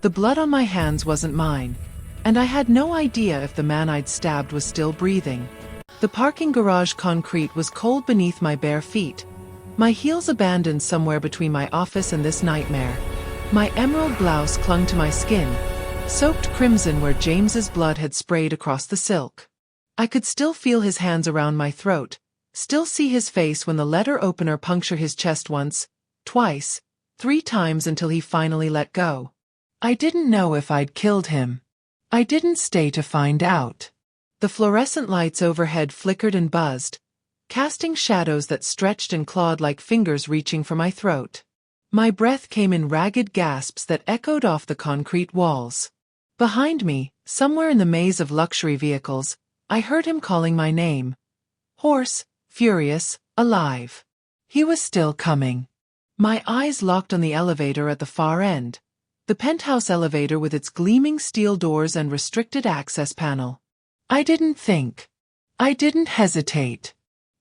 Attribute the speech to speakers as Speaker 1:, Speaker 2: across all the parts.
Speaker 1: The blood on my hands wasn't mine, and I had no idea if the man I'd stabbed was still breathing. The parking garage concrete was cold beneath my bare feet, my heels abandoned somewhere between my office and this nightmare. My emerald blouse clung to my skin, soaked crimson where James's blood had sprayed across the silk. I could still feel his hands around my throat, still see his face when the letter opener punctured his chest once, twice, 3 times until he finally let go. I didn't know if I'd killed him. I didn't stay to find out. The fluorescent lights overhead flickered and buzzed, casting shadows that stretched and clawed like fingers reaching for my throat. My breath came in ragged gasps that echoed off the concrete walls. Behind me, somewhere in the maze of luxury vehicles, I heard him calling my name. Hoarse, furious, alive. He was still coming. My eyes locked on the elevator at the far end. The penthouse elevator with its gleaming steel doors and restricted access panel. I didn't think. I didn't hesitate.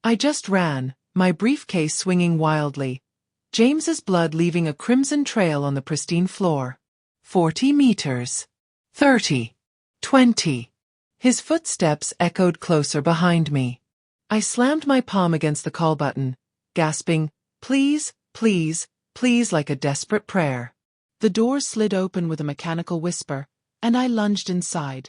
Speaker 1: I just ran, my briefcase swinging wildly, James's blood leaving a crimson trail on the pristine floor. 40 meters. 30. 20. His footsteps echoed closer behind me. I slammed my palm against the call button, gasping, "Please, please, please," like a desperate prayer. The doors slid open with a mechanical whisper, and I lunged inside,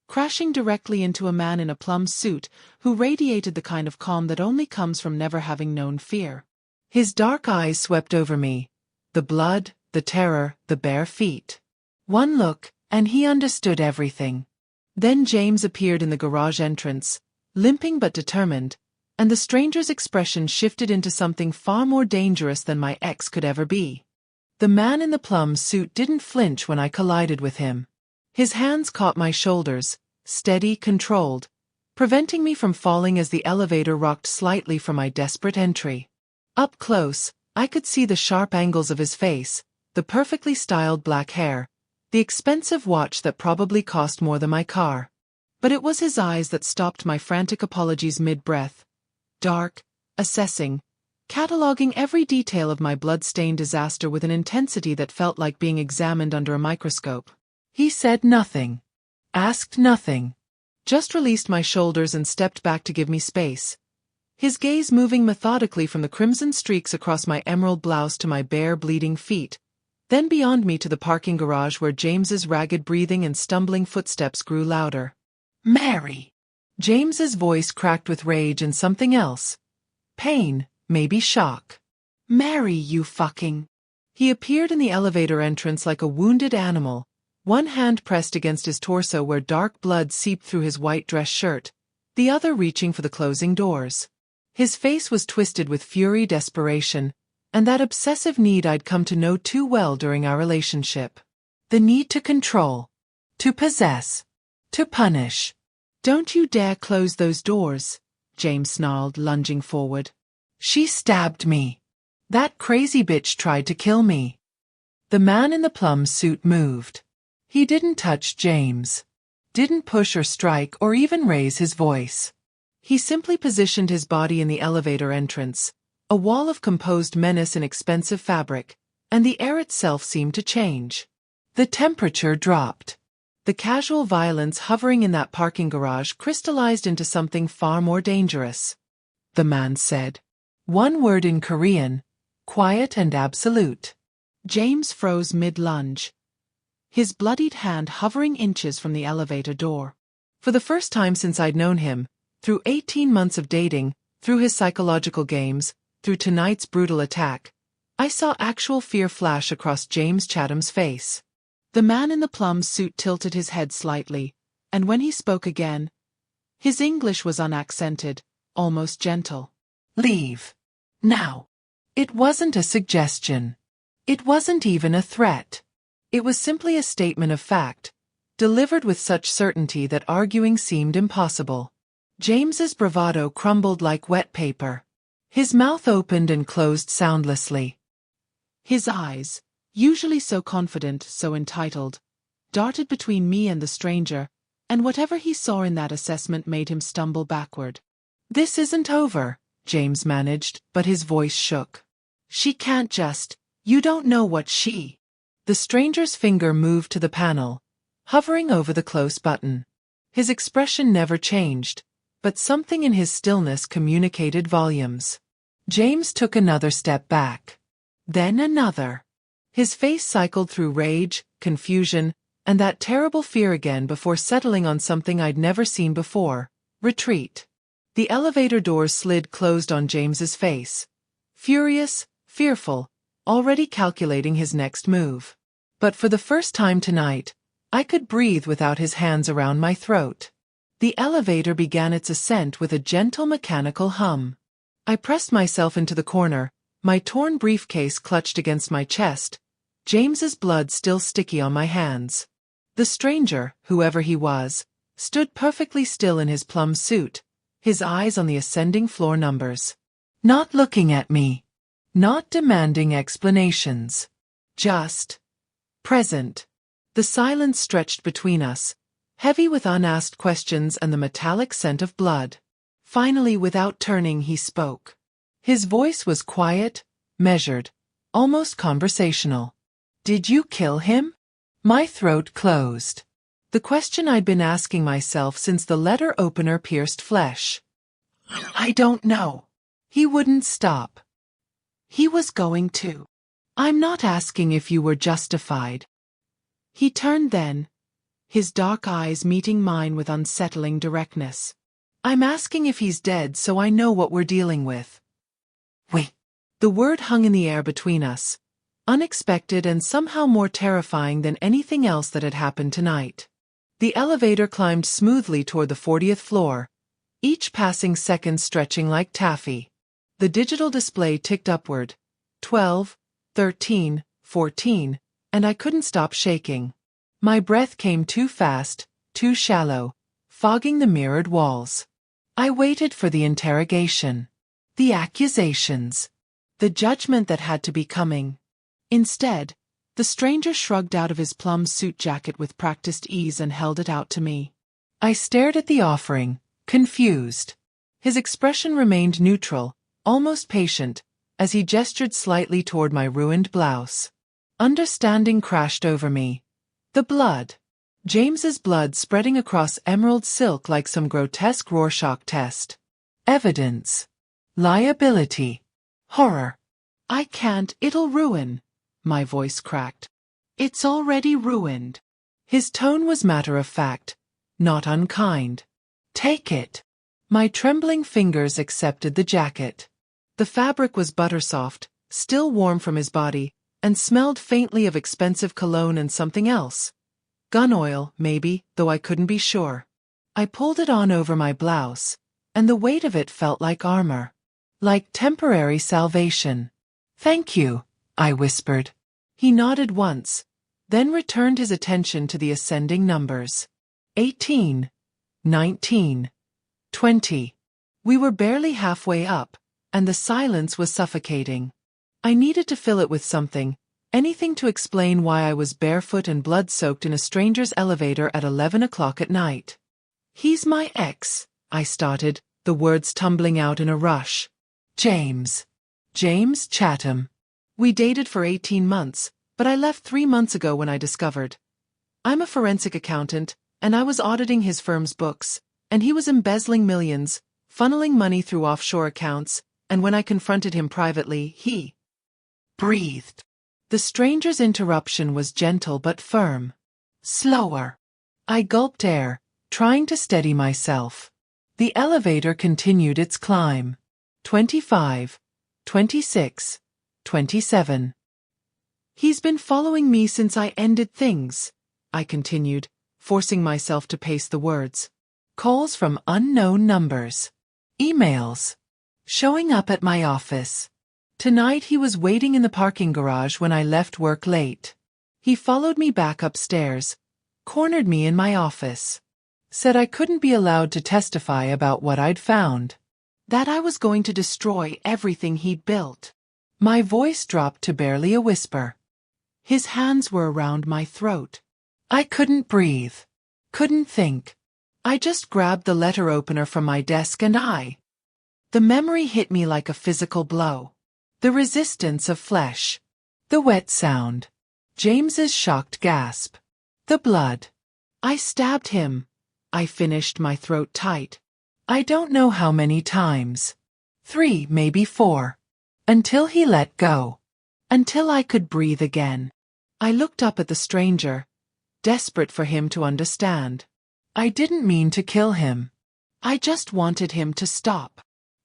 Speaker 1: crashing directly into a man in a plum suit who radiated the kind of calm that only comes from never having known fear. His dark eyes swept over me, the blood, the terror, the bare feet. One look, and he understood everything. Then James appeared in the garage entrance, limping but determined, and the stranger's expression shifted into something far more dangerous than my ex could ever be. The man in the plum suit didn't flinch when I collided with him. His hands caught my shoulders, steady, controlled, preventing me from falling as the elevator rocked slightly for my desperate entry. Up close, I could see the sharp angles of his face, the perfectly styled black hair, the expensive watch that probably cost more than my car. But it was his eyes that stopped my frantic apologies mid-breath. Dark, assessing, cataloging every detail of my blood-stained disaster with an intensity that felt like being examined under a microscope. He said nothing, asked nothing, just released my shoulders and stepped back to give me space, his gaze moving methodically from the crimson streaks across my emerald blouse to my bare, bleeding feet, then beyond me to the parking garage where James's ragged breathing and stumbling footsteps grew louder. "Mary!" James's voice cracked with rage and something else. Pain, maybe shock. "Mary, you fucking..." He appeared in the elevator entrance like a wounded animal, one hand pressed against his torso where dark blood seeped through his white dress shirt, the other reaching for the closing doors. His face was twisted with fury, desperation, and that obsessive need I'd come to know too well during our relationship. The need to control, to possess, to punish. "Don't you dare close those doors," James snarled, lunging forward. "She stabbed me. That crazy bitch tried to kill me." The man in the plum suit moved. He didn't touch James. Didn't push or strike or even raise his voice. He simply positioned his body in the elevator entrance, a wall of composed menace in expensive fabric, and the air itself seemed to change. The temperature dropped. The casual violence hovering in that parking garage crystallized into something far more dangerous. The man said. One word in Korean, quiet and absolute. James froze mid-lunge, his bloodied hand hovering inches from the elevator door. For the first time since I'd known him, through 18 months of dating, through his psychological games, through tonight's brutal attack, I saw actual fear flash across James Chatham's face. The man in the plum suit tilted his head slightly, and when he spoke again, his English was unaccented, almost gentle. "Leave. Now." It wasn't a suggestion. It wasn't even a threat. It was simply a statement of fact, delivered with such certainty that arguing seemed impossible. James's bravado crumbled like wet paper. His mouth opened and closed soundlessly. His eyes, usually so confident, so entitled, darted between me and the stranger, and whatever he saw in that assessment made him stumble backward. "This isn't over," James managed, but his voice shook. "She can't just, you don't know what she..." The stranger's finger moved to the panel, hovering over the close button. His expression never changed, but something in his stillness communicated volumes. James took another step back. Then another. His face cycled through rage, confusion, and that terrible fear again before settling on something I'd never seen before: retreat. The elevator doors slid closed on James's face. Furious, fearful, already calculating his next move. But for the first time tonight, I could breathe without his hands around my throat. The elevator began its ascent with a gentle mechanical hum. I pressed myself into the corner, my torn briefcase clutched against my chest, James's blood still sticky on my hands. The stranger, whoever he was, stood perfectly still in his plum suit, his eyes on the ascending floor numbers. Not looking at me. Not demanding explanations. Just present. The silence stretched between us, heavy with unasked questions and the metallic scent of blood. Finally, without turning, he spoke. His voice was quiet, measured, almost conversational. Did you kill him? My throat closed. The question I'd been asking myself since the letter opener pierced flesh. I don't know. He wouldn't stop. He was going to. I'm not asking if you were justified. He turned then, his dark eyes meeting mine with unsettling directness. I'm asking if he's dead so I know what we're dealing with. Wait. The word hung in the air between us, unexpected and somehow more terrifying than anything else that had happened tonight. The elevator climbed smoothly toward the 40th floor, each passing second stretching like taffy. The digital display ticked upward, 12, 13, 14, and I couldn't stop shaking. My breath came too fast, too shallow, fogging the mirrored walls. I waited for the interrogation. The accusations. The judgment that had to be coming. Instead, the stranger shrugged out of his plum suit jacket with practiced ease and held it out to me. I stared at the offering, confused. His expression remained neutral, almost patient, as he gestured slightly toward my ruined blouse. Understanding crashed over me. The blood. James's blood spreading across emerald silk like some grotesque Rorschach test. Evidence. Liability. Horror. I can't, it'll ruin. My voice cracked. It's already ruined. His tone was matter-of-fact, not unkind. Take it. My trembling fingers accepted the jacket. The fabric was buttersoft, still warm from his body, and smelled faintly of expensive cologne and something else. Gun oil, maybe, though I couldn't be sure. I pulled it on over my blouse, and the weight of it felt like armor. Like temporary salvation. Thank you, I whispered. He nodded once, then returned his attention to the ascending numbers. 18, 19, 20. We were barely halfway up, and the silence was suffocating. I needed to fill it with something, anything to explain why I was barefoot and blood-soaked in a stranger's elevator at 11 o'clock at night. He's my ex, I started, the words tumbling out in a rush. James. James Chatham. We dated for 18 months, but I left 3 months ago when I discovered. I'm a forensic accountant, and I was auditing his firm's books, and he was embezzling millions, funneling money through offshore accounts, and when I confronted him privately, he breathed. The stranger's interruption was gentle but firm. Slower. I gulped air, trying to steady myself. The elevator continued its climb. 25, 26, 27. He's been following me since I ended things, I continued, forcing myself to pace the words. Calls from unknown numbers. Emails. Showing up at my office. Tonight he was waiting in the parking garage when I left work late. He followed me back upstairs, cornered me in my office. Said I couldn't be allowed to testify about what I'd found. That I was going to destroy everything he'd built. My voice dropped to barely a whisper. His hands were around my throat. I couldn't breathe. Couldn't think. I just grabbed the letter opener from my desk and the memory hit me like a physical blow. The resistance of flesh. The wet sound. James's shocked gasp. The blood. I stabbed him. I finished, my throat tight. I don't know how many times. 3, maybe 4. Until he let go. Until I could breathe again. I looked up at the stranger, desperate for him to understand. I didn't mean to kill him. I just wanted him to stop.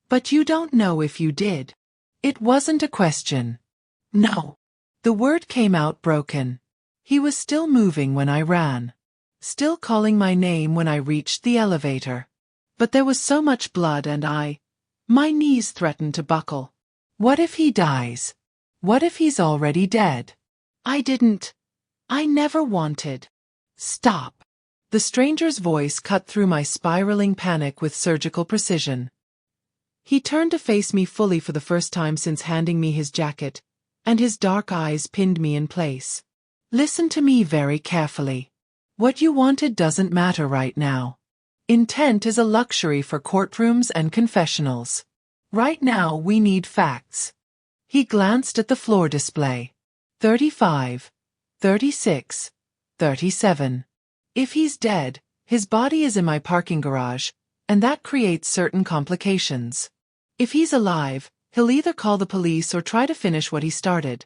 Speaker 1: But you don't know if you did. It wasn't a question. No. The word came out broken. He was still moving when I ran. Still calling my name when I reached the elevator. But there was so much blood and my knees threatened to buckle. What if he dies? What if he's already dead? I never wanted. Stop. The stranger's voice cut through my spiraling panic with surgical precision. He turned to face me fully for the first time since handing me his jacket, and his dark eyes pinned me in place. Listen to me very carefully. What you wanted doesn't matter right now. Intent is a luxury for courtrooms and confessionals. Right now we need facts. He glanced at the floor display. 35, 36, 37. If he's dead, his body is in my parking garage, and that creates certain complications. If he's alive, he'll either call the police or try to finish what he started,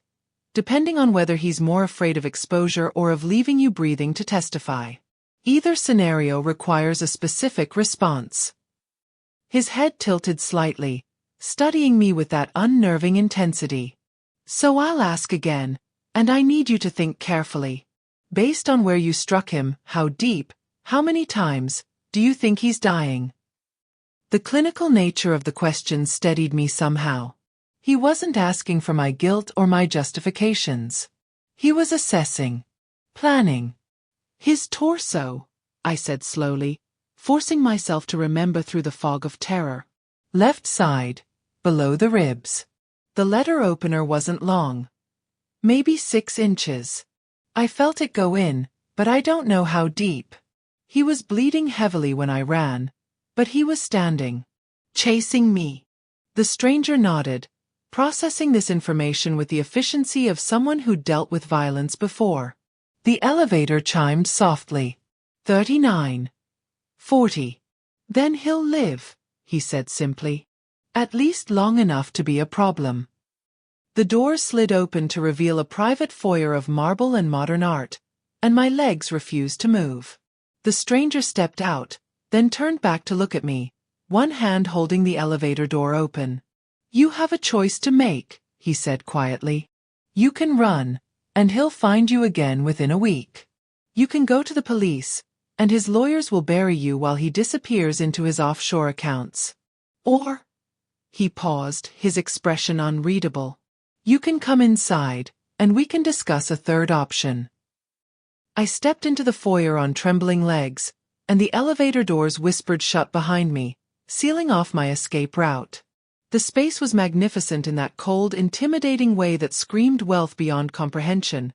Speaker 1: depending on whether he's more afraid of exposure or of leaving you breathing to testify. Either scenario requires a specific response. His head tilted slightly, studying me with that unnerving intensity. So I'll ask again, and I need you to think carefully. Based on where you struck him, how deep, how many times, do you think he's dying? The clinical nature of the question steadied me somehow. He wasn't asking for my guilt or my justifications. He was assessing. Planning. His torso, I said slowly, forcing myself to remember through the fog of terror. Left side, below the ribs. The letter opener wasn't long. Maybe 6 inches. I felt it go in, but I don't know how deep. He was bleeding heavily when I ran, but he was standing, chasing me. The stranger nodded, processing this information with the efficiency of someone who'd dealt with violence before. The elevator chimed softly. 39. 40. Then he'll live, he said simply. At least long enough to be a problem. The door slid open to reveal a private foyer of marble and modern art, and my legs refused to move. The stranger stepped out, then turned back to look at me, one hand holding the elevator door open. You have a choice to make, he said quietly. You can run, and he'll find you again within a week. You can go to the police, and his lawyers will bury you while he disappears into his offshore accounts. Or, he paused, his expression unreadable. You can come inside, and we can discuss a third option. I stepped into the foyer on trembling legs, and the elevator doors whispered shut behind me, sealing off my escape route. The space was magnificent in that cold, intimidating way that screamed wealth beyond comprehension.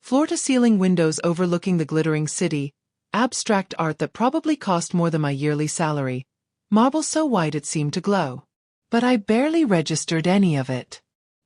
Speaker 1: Floor-to-ceiling windows overlooking the glittering city, abstract art that probably cost more than my yearly salary, marble so white it seemed to glow. But I barely registered any of it.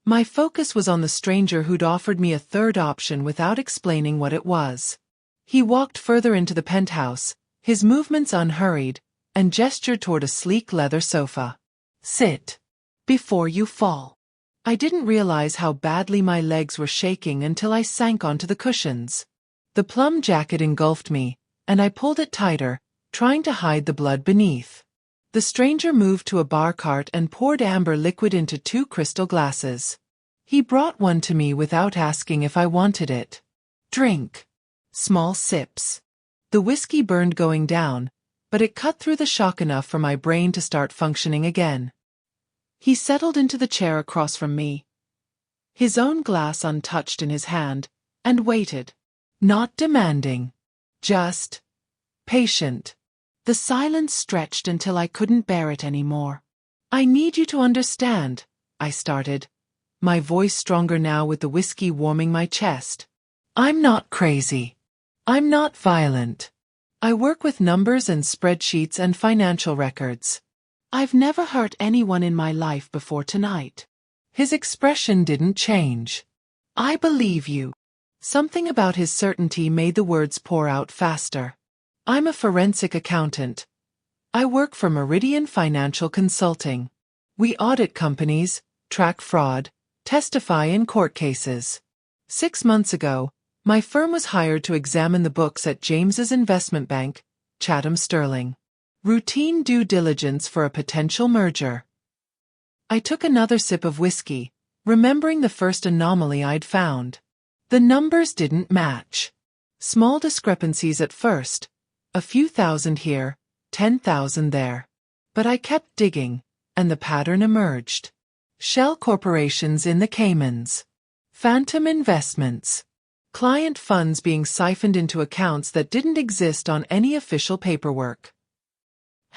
Speaker 1: My focus was on the stranger who'd offered me a third option without explaining what it was. He walked further into the penthouse, his movements unhurried, and gestured toward a sleek leather sofa. Sit. Before you fall. I didn't realize how badly my legs were shaking until I sank onto the cushions. The plum jacket engulfed me, and I pulled it tighter, trying to hide the blood beneath. The stranger moved to a bar cart and poured amber liquid into 2 crystal glasses. He brought one to me without asking if I wanted it. Drink. Small sips. The whiskey burned going down, but it cut through the shock enough for my brain to start functioning again. He settled into the chair across from me, his own glass untouched in his hand, and waited. Not demanding. Just patient. The silence stretched until I couldn't bear it anymore. I need you to understand, I started, my voice stronger now with the whiskey warming my chest. I'm not crazy. I'm not violent. I work with numbers and spreadsheets and financial records. I've never hurt anyone in my life before tonight. His expression didn't change. I believe you. Something about his certainty made the words pour out faster. I'm a forensic accountant. I work for Meridian Financial Consulting. We audit companies, track fraud, testify in court cases. 6 months ago, my firm was hired to examine the books at James's investment bank, Chatham Sterling. Routine due diligence for a potential merger. I took another sip of whiskey, remembering the first anomaly I'd found. The numbers didn't match. Small discrepancies at first, a few thousand here, 10,000 there. But I kept digging, and the pattern emerged. Shell corporations in the Caymans. Phantom investments. Client funds being siphoned into accounts that didn't exist on any official paperwork.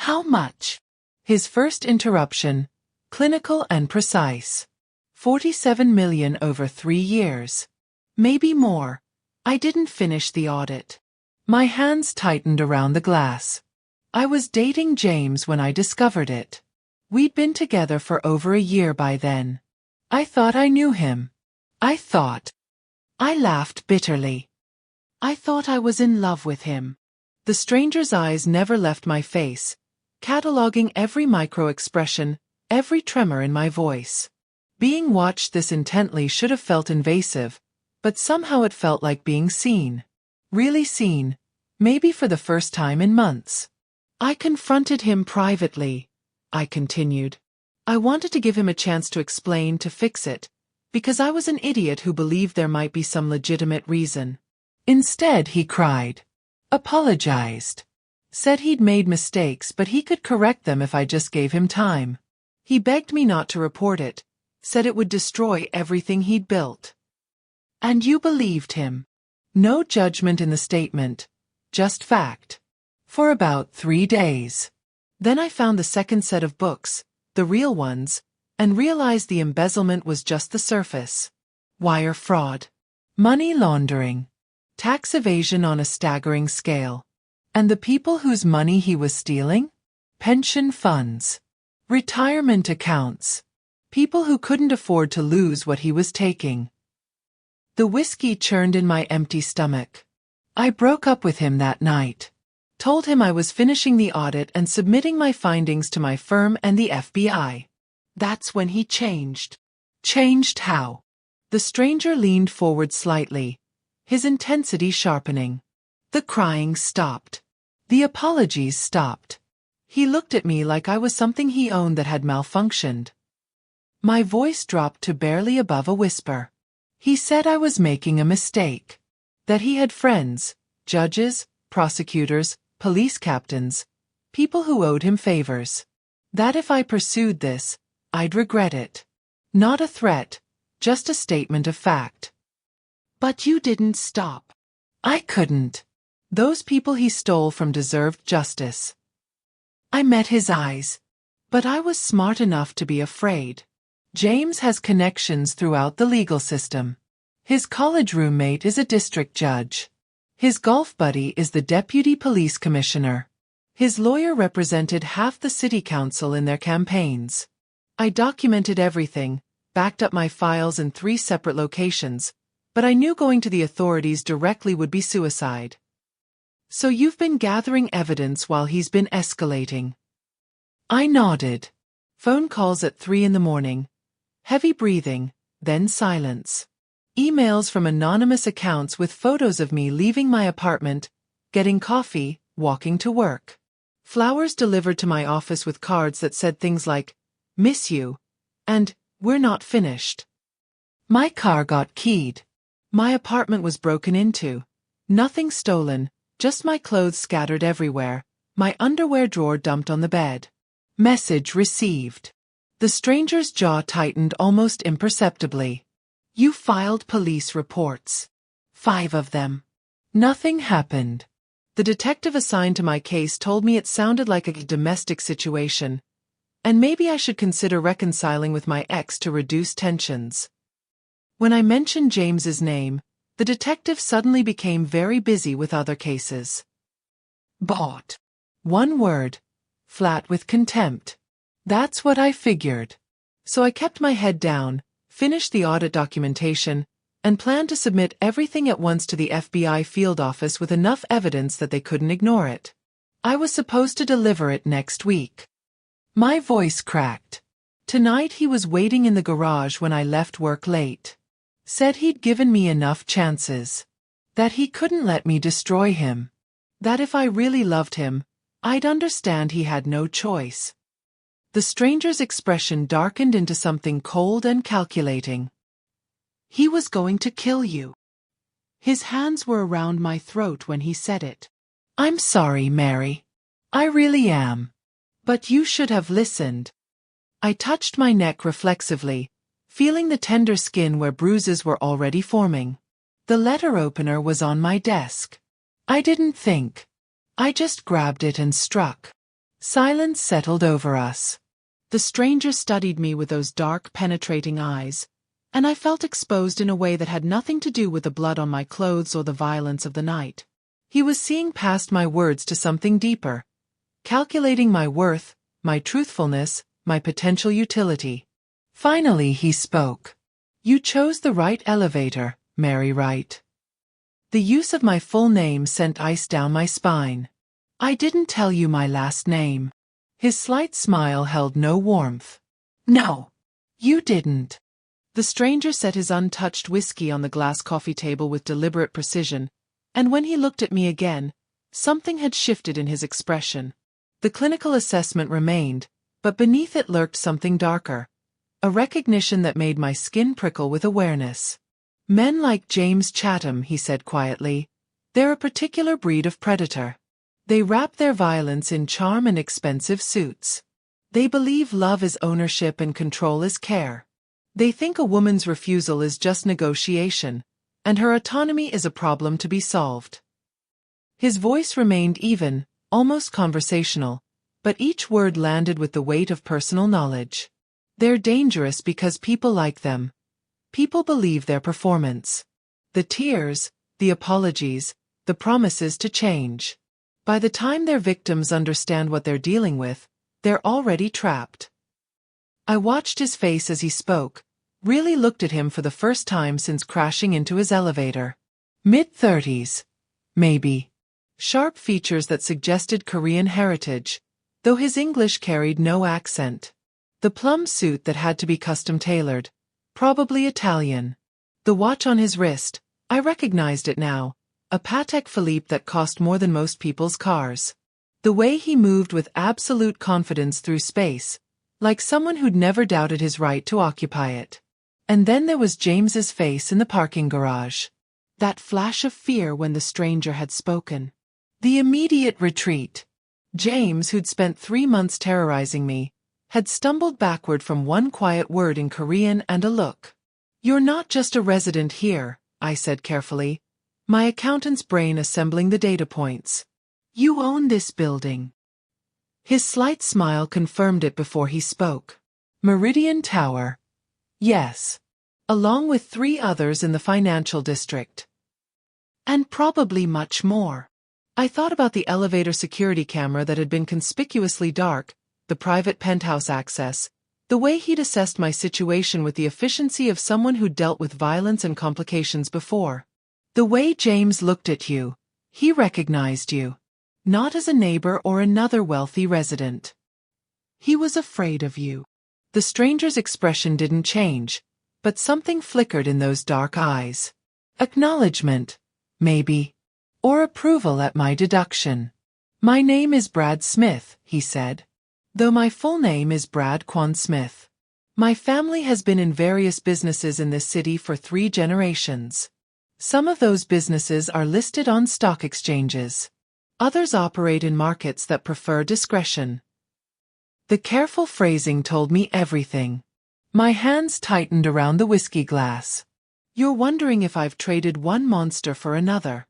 Speaker 1: How much? His first interruption, clinical and precise. 47 million over 3 years. Maybe more. I didn't finish the audit. My hands tightened around the glass. I was dating James when I discovered it. We'd been together for over a year by then. I thought I knew him. I laughed bitterly. I thought I was in love with him. The stranger's eyes never left my face, cataloging every micro-expression, every tremor in my voice. Being watched this intently should have felt invasive, but somehow it felt like being seen. Really seen, maybe for the first time in months. I confronted him privately, I continued. I wanted to give him a chance to explain, to fix it, because I was an idiot who believed there might be some legitimate reason. Instead, he cried. Apologized. Said he'd made mistakes but he could correct them if I just gave him time. He begged me not to report it, said it would destroy everything he'd built. And you believed him. No judgment in the statement, just fact. For about 3 days. Then I found the second set of books, the real ones, and realized the embezzlement was just the surface. Wire fraud. Money laundering. Tax evasion on a staggering scale. And the people whose money he was stealing? Pension funds. Retirement accounts. People who couldn't afford to lose what he was taking. The whiskey churned in my empty stomach. I broke up with him that night. Told him I was finishing the audit and submitting my findings to my firm and the FBI. That's when he changed. Changed how? The stranger leaned forward slightly, his intensity sharpening. The crying stopped. The apologies stopped. He looked at me like I was something he owned that had malfunctioned. My voice dropped to barely above a whisper. He said I was making a mistake. That he had friends, judges, prosecutors, police captains, people who owed him favors. That if I pursued this, I'd regret it. Not a threat, just a statement of fact. But you didn't stop. I couldn't. Those people he stole from deserved justice. I met his eyes. But I was smart enough to be afraid. James has connections throughout the legal system. His college roommate is a district judge. His golf buddy is the deputy police commissioner. His lawyer represented half the city council in their campaigns. I documented everything, backed up my files in 3 separate locations, but I knew going to the authorities directly would be suicide. So you've been gathering evidence while he's been escalating. I nodded. Phone calls at 3 in the morning. Heavy breathing, then silence. Emails from anonymous accounts with photos of me leaving my apartment, getting coffee, walking to work. Flowers delivered to my office with cards that said things like, "Miss you," and "We're not finished." My car got keyed. My apartment was broken into. Nothing stolen, just my clothes scattered everywhere, my underwear drawer dumped on the bed. Message received. The stranger's jaw tightened almost imperceptibly. You filed police reports. 5 of them. Nothing happened. The detective assigned to my case told me it sounded like a domestic situation, and maybe I should consider reconciling with my ex to reduce tensions. When I mentioned James's name, the detective suddenly became very busy with other cases. Bought. 1 word. Flat with contempt. That's what I figured. So I kept my head down, finished the audit documentation, and planned to submit everything at once to the FBI field office with enough evidence that they couldn't ignore it. I was supposed to deliver it next week. My voice cracked. Tonight he was waiting in the garage when I left work late. Said he'd given me enough chances. That he couldn't let me destroy him. That if I really loved him, I'd understand he had no choice. The stranger's expression darkened into something cold and calculating. He was going to kill you. His hands were around my throat when he said it. I'm sorry, Mary. I really am. But you should have listened. I touched my neck reflexively, feeling the tender skin where bruises were already forming. The letter opener was on my desk. I didn't think. I just grabbed it and struck. Silence settled over us. The stranger studied me with those dark, penetrating eyes, and I felt exposed in a way that had nothing to do with the blood on my clothes or the violence of the night. He was seeing past my words to something deeper, calculating my worth, my truthfulness, my potential utility. Finally he spoke. You chose the right elevator, Mary Wright. The use of my full name sent ice down my spine. I didn't tell you my last name. His slight smile held no warmth. No, you didn't. The stranger set his untouched whiskey on the glass coffee table with deliberate precision, and when he looked at me again, something had shifted in his expression. The clinical assessment remained, but beneath it lurked something darker. A recognition that made my skin prickle with awareness. Men like James Chatham, he said quietly, they're a particular breed of predator. They wrap their violence in charm and expensive suits. They believe love is ownership and control is care. They think a woman's refusal is just negotiation, and her autonomy is a problem to be solved. His voice remained even, almost conversational, but each word landed with the weight of personal knowledge. They're dangerous because people like them. People believe their performance. The tears, the apologies, the promises to change. By the time their victims understand what they're dealing with, they're already trapped. I watched his face as he spoke, really looked at him for the first time since crashing into his elevator. Mid-30s. Maybe. Sharp features that suggested Korean heritage, though his English carried no accent. The plum suit that had to be custom-tailored. Probably Italian. The watch on his wrist, I recognized it now. A Patek Philippe that cost more than most people's cars. The way he moved with absolute confidence through space, like someone who'd never doubted his right to occupy it. And then there was James's face in the parking garage. That flash of fear when the stranger had spoken. The immediate retreat. James, who'd spent 3 months terrorizing me, had stumbled backward from one quiet word in Korean and a look. You're not just a resident here, I said carefully, my accountant's brain assembling the data points. You own this building. His slight smile confirmed it before he spoke. Meridian Tower. Yes. Along with 3 others in the financial district. And probably much more. I thought about the elevator security camera that had been conspicuously dark, the private penthouse access, the way he'd assessed my situation with the efficiency of someone who'd dealt with violence and complications before. The way James looked at you, he recognized you. Not as a neighbor or another wealthy resident. He was afraid of you. The stranger's expression didn't change, but something flickered in those dark eyes. Acknowledgement, maybe. Or approval at my deduction. My name is Brad Smith, he said. Though my full name is Brad Kwan-Smith. My family has been in various businesses in this city for 3 generations. Some of those businesses are listed on stock exchanges. Others operate in markets that prefer discretion. The careful phrasing told me everything. My hands tightened around the whiskey glass. You're wondering if I've traded one monster for another.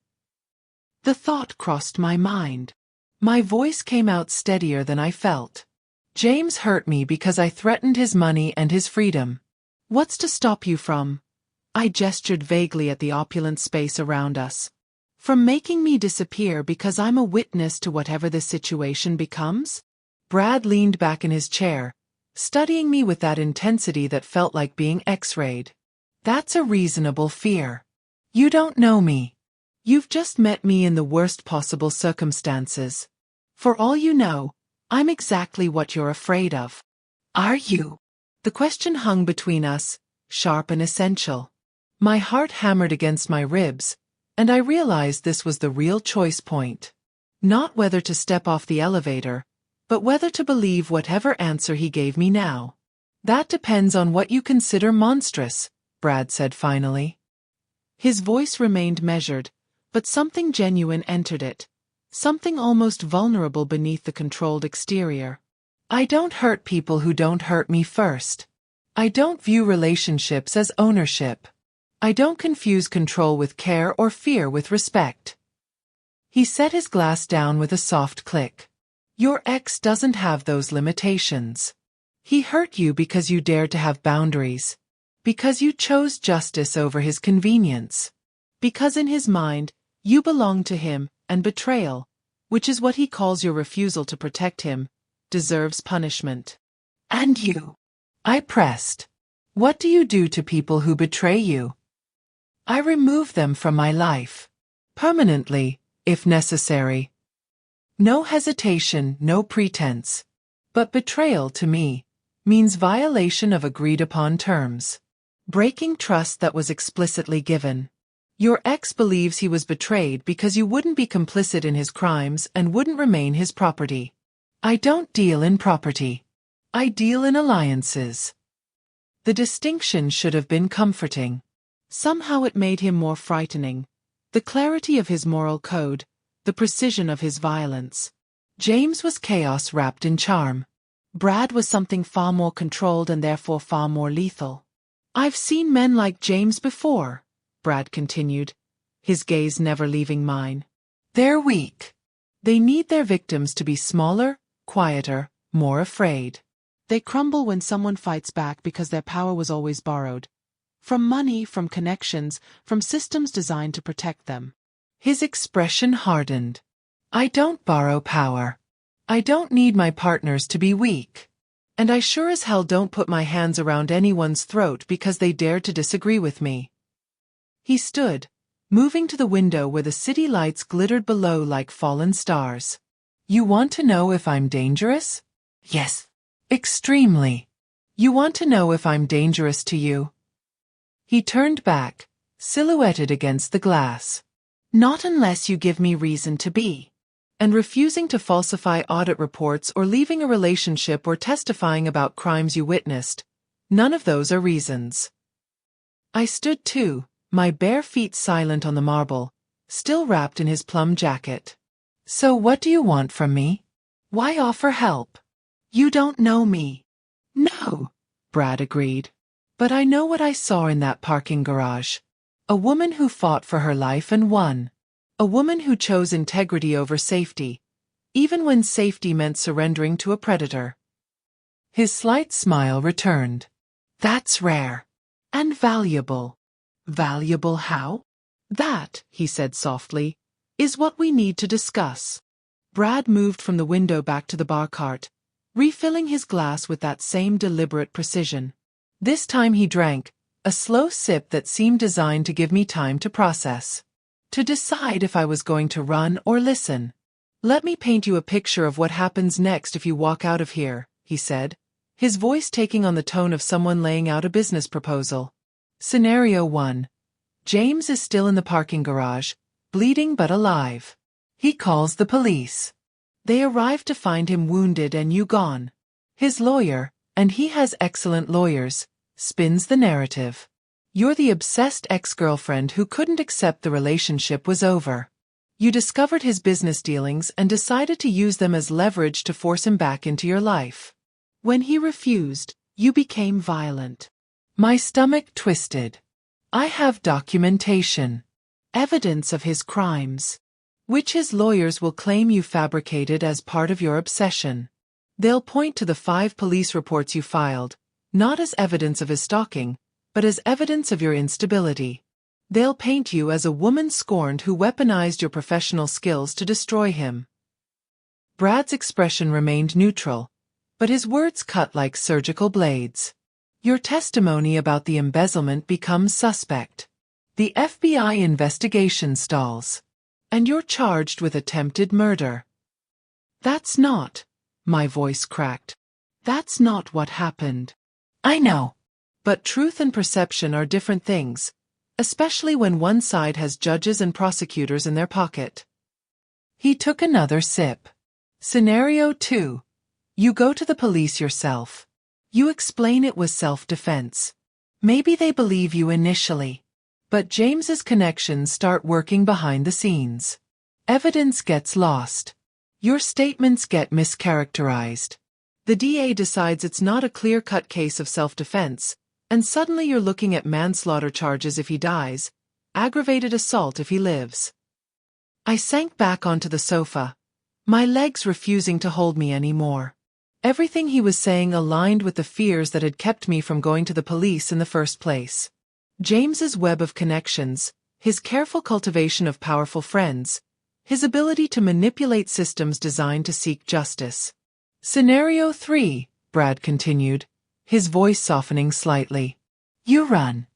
Speaker 1: The thought crossed my mind. My voice came out steadier than I felt. James hurt me because I threatened his money and his freedom. What's to stop you from? I gestured vaguely at the opulent space around us. From making me disappear because I'm a witness to whatever the situation becomes? Brad leaned back in his chair, studying me with that intensity that felt like being X-rayed. That's a reasonable fear. You don't know me. You've just met me in the worst possible circumstances. For all you know, I'm exactly what you're afraid of. Are you? The question hung between us, sharp and essential. My heart hammered against my ribs, and I realized this was the real choice point. Not whether to step off the elevator, but whether to believe whatever answer he gave me now. That depends on what you consider monstrous, Brad said finally. His voice remained measured, but something genuine entered it, something almost vulnerable beneath the controlled exterior. I don't hurt people who don't hurt me first. I don't view relationships as ownership. I don't confuse control with care or fear with respect. He set his glass down with a soft click. Your ex doesn't have those limitations. He hurt you because you dared to have boundaries. Because you chose justice over his convenience. Because in his mind, you belong to him, and betrayal, which is what he calls your refusal to protect him, deserves punishment. And you? I pressed. What do you do to people who betray you? I remove them from my life. Permanently, if necessary. No hesitation, no pretense. But betrayal to me means violation of agreed-upon terms. Breaking trust that was explicitly given. Your ex believes he was betrayed because you wouldn't be complicit in his crimes and wouldn't remain his property. I don't deal in property. I deal in alliances. The distinction should have been comforting. Somehow it made him more frightening. The clarity of his moral code, the precision of his violence. James was chaos wrapped in charm. Brad was something far more controlled and therefore far more lethal. I've seen men like James before, Brad continued, his gaze never leaving mine. They're weak. They need their victims to be smaller, quieter, more afraid. They crumble when someone fights back because their power was always borrowed. From money, from connections, from systems designed to protect them. His expression hardened. I don't borrow power. I don't need my partners to be weak. And I sure as hell don't put my hands around anyone's throat because they dared to disagree with me. He stood, moving to the window where the city lights glittered below like fallen stars. You want to know if I'm dangerous? Yes. Extremely. You want to know if I'm dangerous to you? He turned back, silhouetted against the glass. Not unless you give me reason to be. And refusing to falsify audit reports or leaving a relationship or testifying about crimes you witnessed. None of those are reasons. I stood too, my bare feet silent on the marble, still wrapped in his plum jacket. So what do you want from me? Why offer help? You don't know me. No, Brad agreed. But I know what I saw in that parking garage. A woman who fought for her life and won. A woman who chose integrity over safety, even when safety meant surrendering to a predator. His slight smile returned. That's rare. And valuable. Valuable how? That, he said softly, is what we need to discuss. Brad moved from the window back to the bar cart, refilling his glass with that same deliberate precision. This time he drank, a slow sip that seemed designed to give me time to process. To decide if I was going to run or listen. Let me paint you a picture of what happens next if you walk out of here, he said, his voice taking on the tone of someone laying out a business proposal. Scenario 1. James is still in the parking garage, bleeding but alive. He calls the police. They arrive to find him wounded and you gone. His lawyer, and he has excellent lawyers, spins the narrative. You're the obsessed ex-girlfriend who couldn't accept the relationship was over. You discovered his business dealings and decided to use them as leverage to force him back into your life. When he refused, you became violent. My stomach twisted. I have documentation. Evidence of his crimes. Which his lawyers will claim you fabricated as part of your obsession. They'll point to the 5 police reports you filed, not as evidence of his stalking, but as evidence of your instability. They'll paint you as a woman scorned who weaponized your professional skills to destroy him. Brad's expression remained neutral, but his words cut like surgical blades. Your testimony about the embezzlement becomes suspect. The FBI investigation stalls. And you're charged with attempted murder. That's not, my voice cracked. That's not what happened. I know. But truth and perception are different things, especially when one side has judges and prosecutors in their pocket. He took another sip. Scenario 2. You go to the police yourself. You explain it was self-defense. Maybe they believe you initially. But James's connections start working behind the scenes. Evidence gets lost. Your statements get mischaracterized. The DA decides it's not a clear-cut case of self-defense, and suddenly you're looking at manslaughter charges if he dies, aggravated assault if he lives. I sank back onto the sofa, my legs refusing to hold me anymore. Everything he was saying aligned with the fears that had kept me from going to the police in the first place. James's web of connections, his careful cultivation of powerful friends, his ability to manipulate systems designed to seek justice. Scenario 3, Brad continued, his voice softening slightly. You run.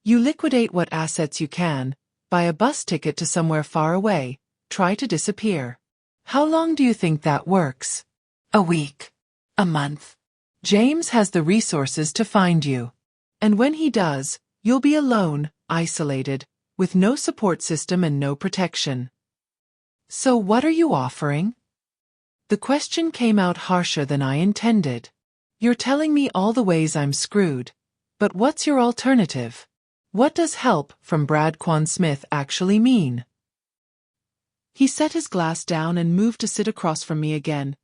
Speaker 1: You liquidate what assets you can, buy a bus ticket to somewhere far away, try to disappear. How long do you think that works? A week. A month. James has the resources to find you. And when he does, you'll be alone, isolated, with no support system and no protection. So what are you offering? The question came out harsher than I intended. You're telling me all the ways I'm screwed, but what's your alternative? What does help from Brad Kwan-Smith actually mean? He set his glass down and moved to sit across from me again,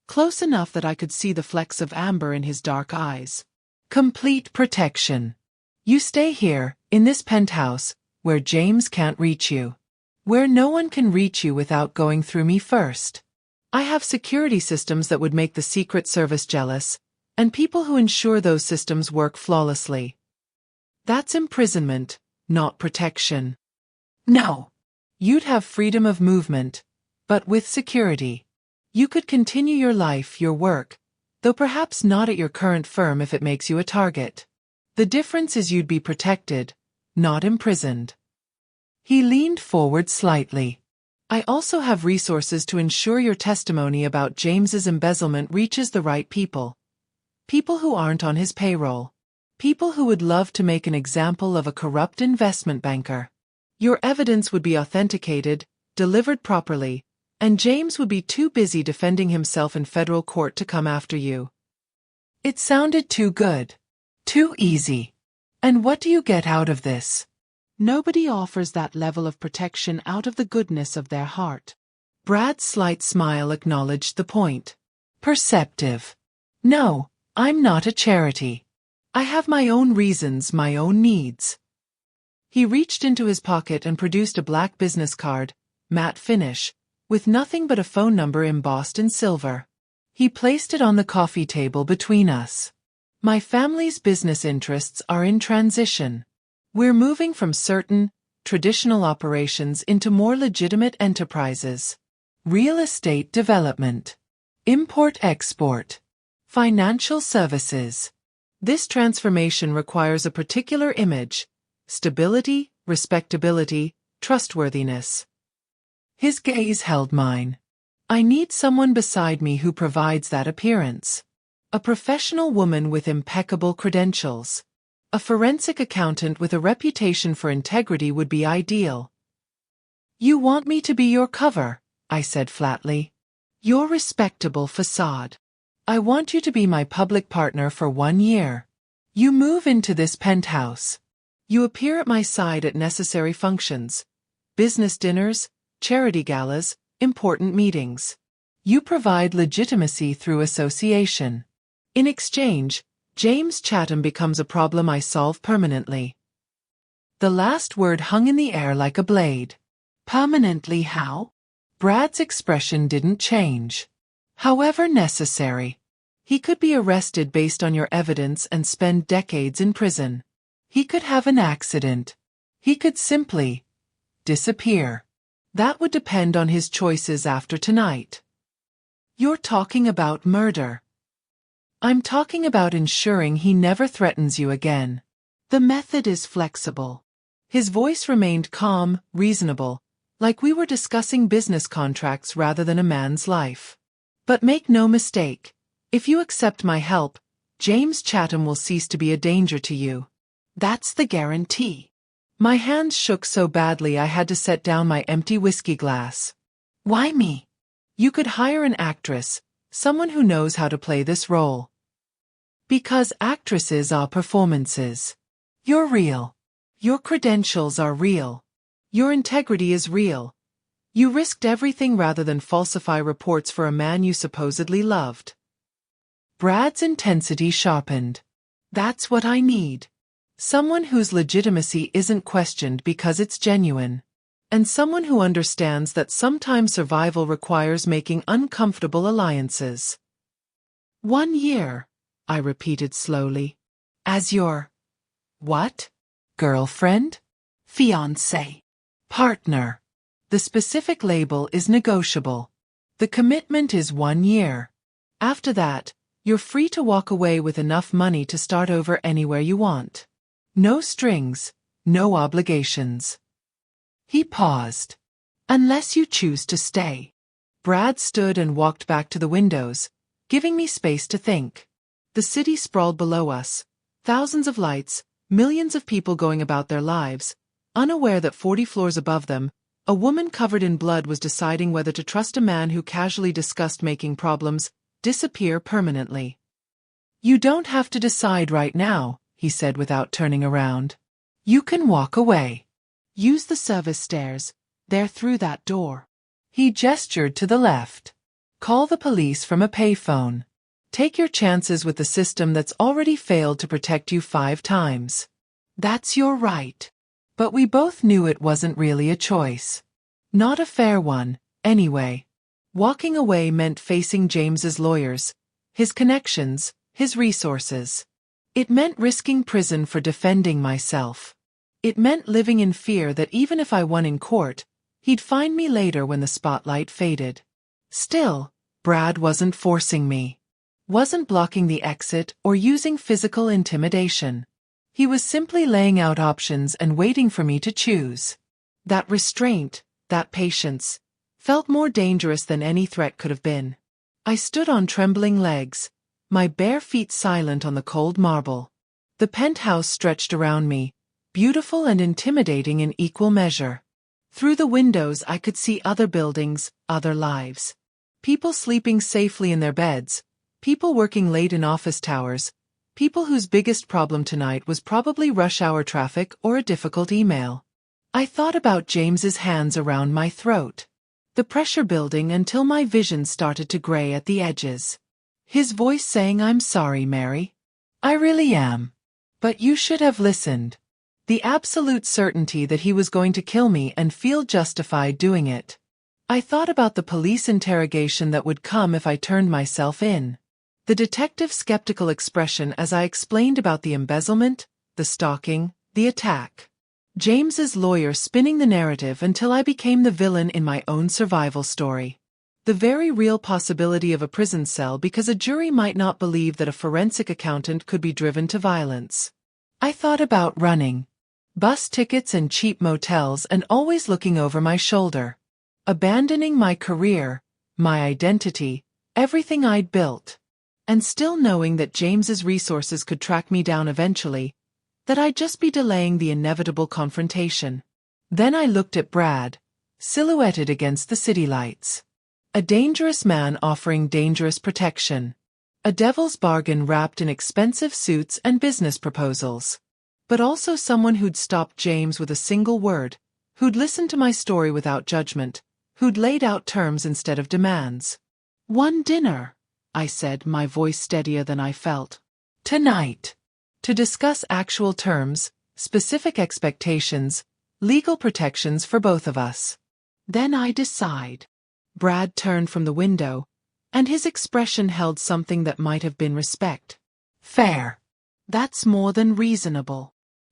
Speaker 1: close enough that I could see the flecks of amber in his dark eyes. Complete protection. You stay here, in this penthouse, where James can't reach you. Where no one can reach you without going through me first. I have security systems that would make the Secret Service jealous, and people who ensure those systems work flawlessly. That's imprisonment, not protection. No. You'd have freedom of movement, but with security. You could continue your life, your work, though perhaps not at your current firm if it makes you a target. The difference is you'd be protected, not imprisoned. He leaned forward slightly. I also have resources to ensure your testimony about James's embezzlement reaches the right people. People who aren't on his payroll. People who would love to make an example of a corrupt investment banker. Your evidence would be authenticated, delivered properly, and James would be too busy defending himself in federal court to come after you. It sounded too good. Too easy. And what do you get out of this? Nobody offers that level of protection out of the goodness of their heart. Brad's slight smile acknowledged the point. Perceptive. No, I'm not a charity. I have my own reasons, my own needs. He reached into his pocket and produced a black business card, matte finish, with nothing but a phone number embossed in silver. He placed it on the coffee table between us. My family's business interests are in transition. We're moving from certain, traditional operations into more legitimate enterprises. Real estate development. Import-export. Financial services. This transformation requires a particular image: stability, respectability, trustworthiness. His gaze held mine. I need someone beside me who provides that appearance. A professional woman with impeccable credentials. A forensic accountant with a reputation for integrity would be ideal. You want me to be your cover, I said flatly. Your respectable facade. I want you to be my public partner for 1 year. You move into this penthouse. You appear at my side at necessary functions, business dinners, charity galas, important meetings. You provide legitimacy through association. In exchange, James Chatham becomes a problem I solve permanently. The last word hung in the air like a blade. Permanently how? Brad's expression didn't change. However necessary. He could be arrested based on your evidence and spend decades in prison. He could have an accident. He could simply disappear. That would depend on his choices after tonight. You're talking about murder. I'm talking about ensuring he never threatens you again. The method is flexible. His voice remained calm, reasonable, like we were discussing business contracts rather than a man's life. But make no mistake, if you accept my help, James Chatham will cease to be a danger to you. That's the guarantee. My hands shook so badly I had to set down my empty whiskey glass. Why me? You could hire an actress, someone who knows how to play this role. Because actresses are performances. You're real. Your credentials are real. Your integrity is real. You risked everything rather than falsify reports for a man you supposedly loved. Brad's intensity sharpened. That's what I need. Someone whose legitimacy isn't questioned because it's genuine. And someone who understands that sometimes survival requires making uncomfortable alliances. 1 year, I repeated slowly. As your... what? Girlfriend? Fiancé? Partner? The specific label is negotiable. The commitment is 1 year. After that, you're free to walk away with enough money to start over anywhere you want. No strings, no obligations. He paused. Unless you choose to stay. Brad stood and walked back to the windows, giving me space to think. The city sprawled below us. Thousands of lights, millions of people going about their lives, unaware that 40 floors above them, a woman covered in blood was deciding whether to trust a man who casually discussed making problems disappear permanently. You don't have to decide right now, he said without turning around. You can walk away. Use the service stairs. They're through that door. He gestured to the left. Call the police from a payphone. Take your chances with the system that's already failed to protect you 5 times. That's your right. But we both knew it wasn't really a choice. Not a fair one, anyway. Walking away meant facing James's lawyers, his connections, his resources. It meant risking prison for defending myself. It meant living in fear that even if I won in court, he'd find me later when the spotlight faded. Still, Brad wasn't forcing me. Wasn't blocking the exit or using physical intimidation. He was simply laying out options and waiting for me to choose. That restraint, that patience, felt more dangerous than any threat could have been. I stood on trembling legs, my bare feet silent on the cold marble. The penthouse stretched around me, beautiful and intimidating in equal measure. Through the windows I could see other buildings, other lives. People sleeping safely in their beds, people working late in office towers, people whose biggest problem tonight was probably rush hour traffic or a difficult email. I thought about James's hands around my throat. The pressure building until my vision started to gray at the edges. His voice saying, "I'm sorry, Mary. I really am. But you should have listened." The absolute certainty that he was going to kill me and feel justified doing it. I thought about the police interrogation that would come if I turned myself in. The detective's skeptical expression as I explained about the embezzlement, the stalking, the attack. James's lawyer spinning the narrative until I became the villain in my own survival story. The very real possibility of a prison cell because a jury might not believe that a forensic accountant could be driven to violence. I thought about running. Bus tickets and cheap motels and always looking over my shoulder. Abandoning my career, my identity, everything I'd built. And still knowing that James's resources could track me down eventually, that I'd just be delaying the inevitable confrontation. Then I looked at Brad, silhouetted against the city lights. A dangerous man offering dangerous protection. A devil's bargain wrapped in expensive suits and business proposals. But also someone who'd stopped James with a single word, who'd listened to my story without judgment, who'd laid out terms instead of demands. "One dinner," I said, my voice steadier than I felt. "Tonight. To discuss actual terms, specific expectations, legal protections for both of us. Then I decide." Brad turned from the window, and his expression held something that might have been respect. "Fair. That's more than reasonable.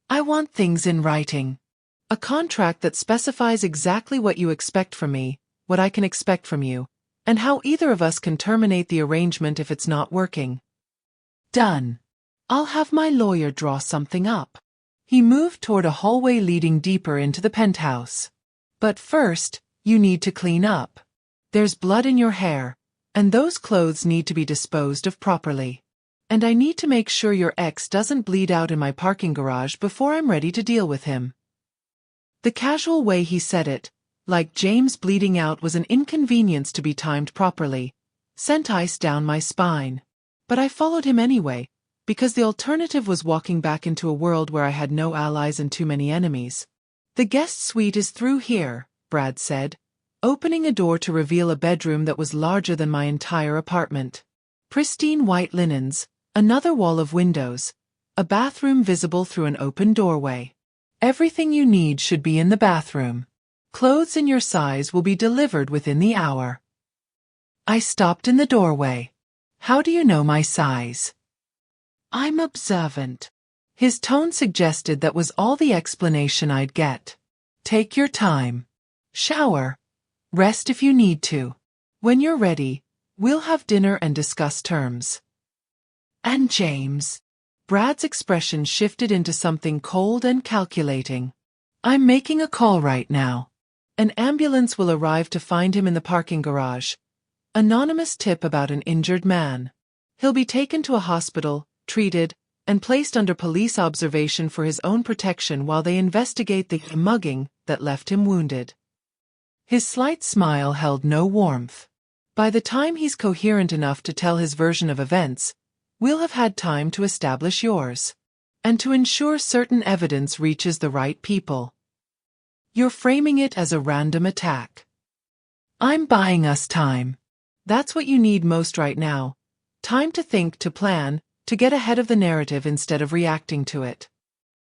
Speaker 1: I want things in writing. A contract that specifies exactly what you expect from me, what I can expect from you, and how either of us can terminate the arrangement if it's not working." Done. I'll have my lawyer draw something up. He moved toward a hallway leading deeper into the penthouse. But first, you need to clean up. There's blood in your hair, and those clothes need to be disposed of properly. And I need to make sure your ex doesn't bleed out in my parking garage before I'm ready to deal with him. The casual way he said it, like James bleeding out was an inconvenience to be timed properly, sent ice down my spine. But I followed him anyway, because the alternative was walking back into a world where I had no allies and too many enemies. The guest suite is through here, Brad said, opening a door to reveal a bedroom that was larger than my entire apartment. Pristine white linens, another wall of windows, a bathroom visible through an open doorway. Everything you need should be in the bathroom. Clothes in your size will be delivered within the hour. I stopped in the doorway. How do you know my size? I'm observant. His tone suggested that was all the explanation I'd get. Take your time. Shower. Rest if you need to. When you're ready, we'll have dinner and discuss terms. And James. Brad's expression shifted into something cold and calculating. I'm making a call right now. An ambulance will arrive to find him in the parking garage. Anonymous tip about an injured man. He'll be taken to a hospital, treated, and placed under police observation for his own protection while they investigate the mugging that left him wounded. His slight smile held no warmth. By the time he's coherent enough to tell his version of events, we'll have had time to establish yours. And to ensure certain evidence reaches the right people. You're framing it as a random attack. I'm buying us time. That's what you need most right now. Time to think, to plan, to get ahead of the narrative instead of reacting to it.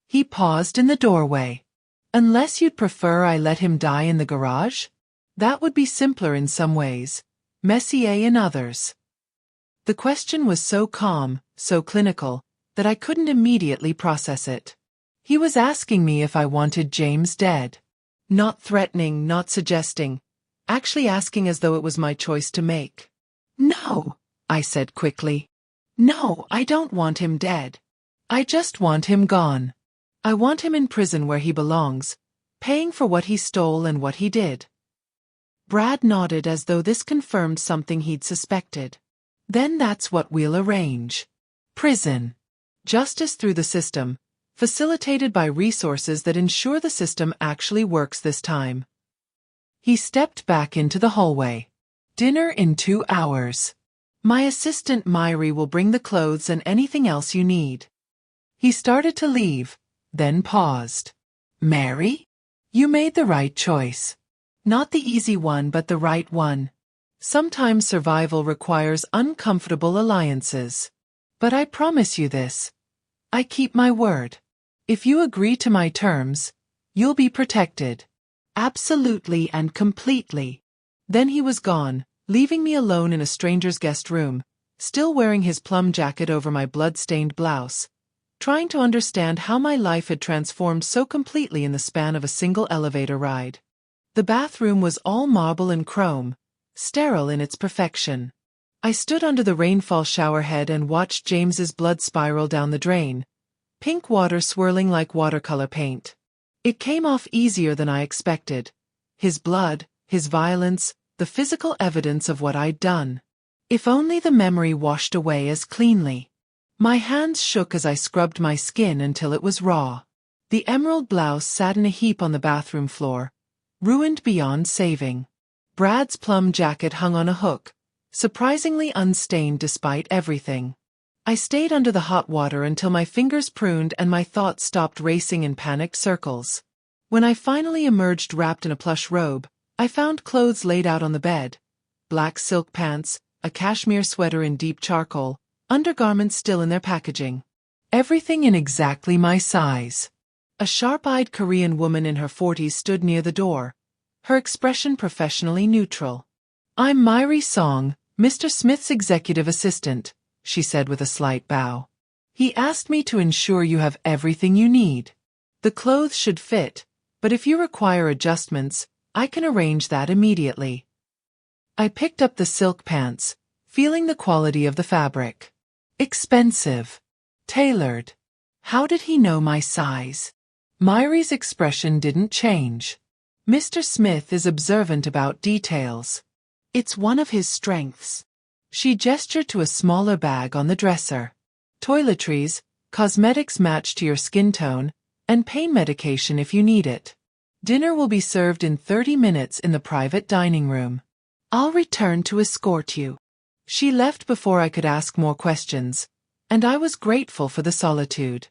Speaker 1: He paused in the doorway. Unless you'd prefer I let him die in the garage? That would be simpler in some ways, messier in others. The question was so calm, so clinical, that I couldn't immediately process it. He was asking me if I wanted James dead. Not threatening, not suggesting, actually asking as though it was my choice to make. No, I said quickly. No, I don't want him dead. I just want him gone. I want him in prison where he belongs, paying for what he stole and what he did. Brad nodded as though this confirmed something he'd suspected. Then that's what we'll arrange. Prison. Justice through the system, facilitated by resources that ensure the system actually works this time. He stepped back into the hallway. Dinner in 2 hours. My assistant Mary will bring the clothes and anything else you need. He started to leave, then paused. Mary? You made the right choice. Not the easy one but the right one. Sometimes survival requires uncomfortable alliances. But I promise you this. I keep my word. If you agree to my terms, you'll be protected. Absolutely and completely. Then he was gone, leaving me alone in a stranger's guest room, still wearing his plum jacket over my blood-stained blouse, trying to understand how my life had transformed so completely in the span of a single elevator ride. The bathroom was all marble and chrome, sterile in its perfection. I stood under the rainfall showerhead and watched James's blood spiral down the drain, pink water swirling like watercolor paint. It came off easier than I expected. His blood, his violence, the physical evidence of what I'd done. If only the memory washed away as cleanly. My hands shook as I scrubbed my skin until it was raw. The emerald blouse sat in a heap on the bathroom floor, ruined beyond saving. Brad's plum jacket hung on a hook, surprisingly unstained despite everything. I stayed under the hot water until my fingers pruned and my thoughts stopped racing in panicked circles. When I finally emerged wrapped in a plush robe, I found clothes laid out on the bed. Black silk pants, a cashmere sweater in deep charcoal, undergarments still in their packaging. Everything in exactly my size. A sharp-eyed Korean woman in her 40s stood near the door, her expression professionally neutral. I'm Mary Song, Mr. Smith's executive assistant, she said with a slight bow. He asked me to ensure you have everything you need. The clothes should fit, but if you require adjustments, I can arrange that immediately. I picked up the silk pants, feeling the quality of the fabric. Expensive. Tailored. How did he know my size? Mary's expression didn't change. Mr. Smith is observant about details. It's one of his strengths. She gestured to a smaller bag on the dresser. Toiletries, cosmetics matched to your skin tone, and pain medication if you need it. Dinner will be served in 30 minutes in the private dining room. I'll return to escort you. She left before I could ask more questions, and I was grateful for the solitude.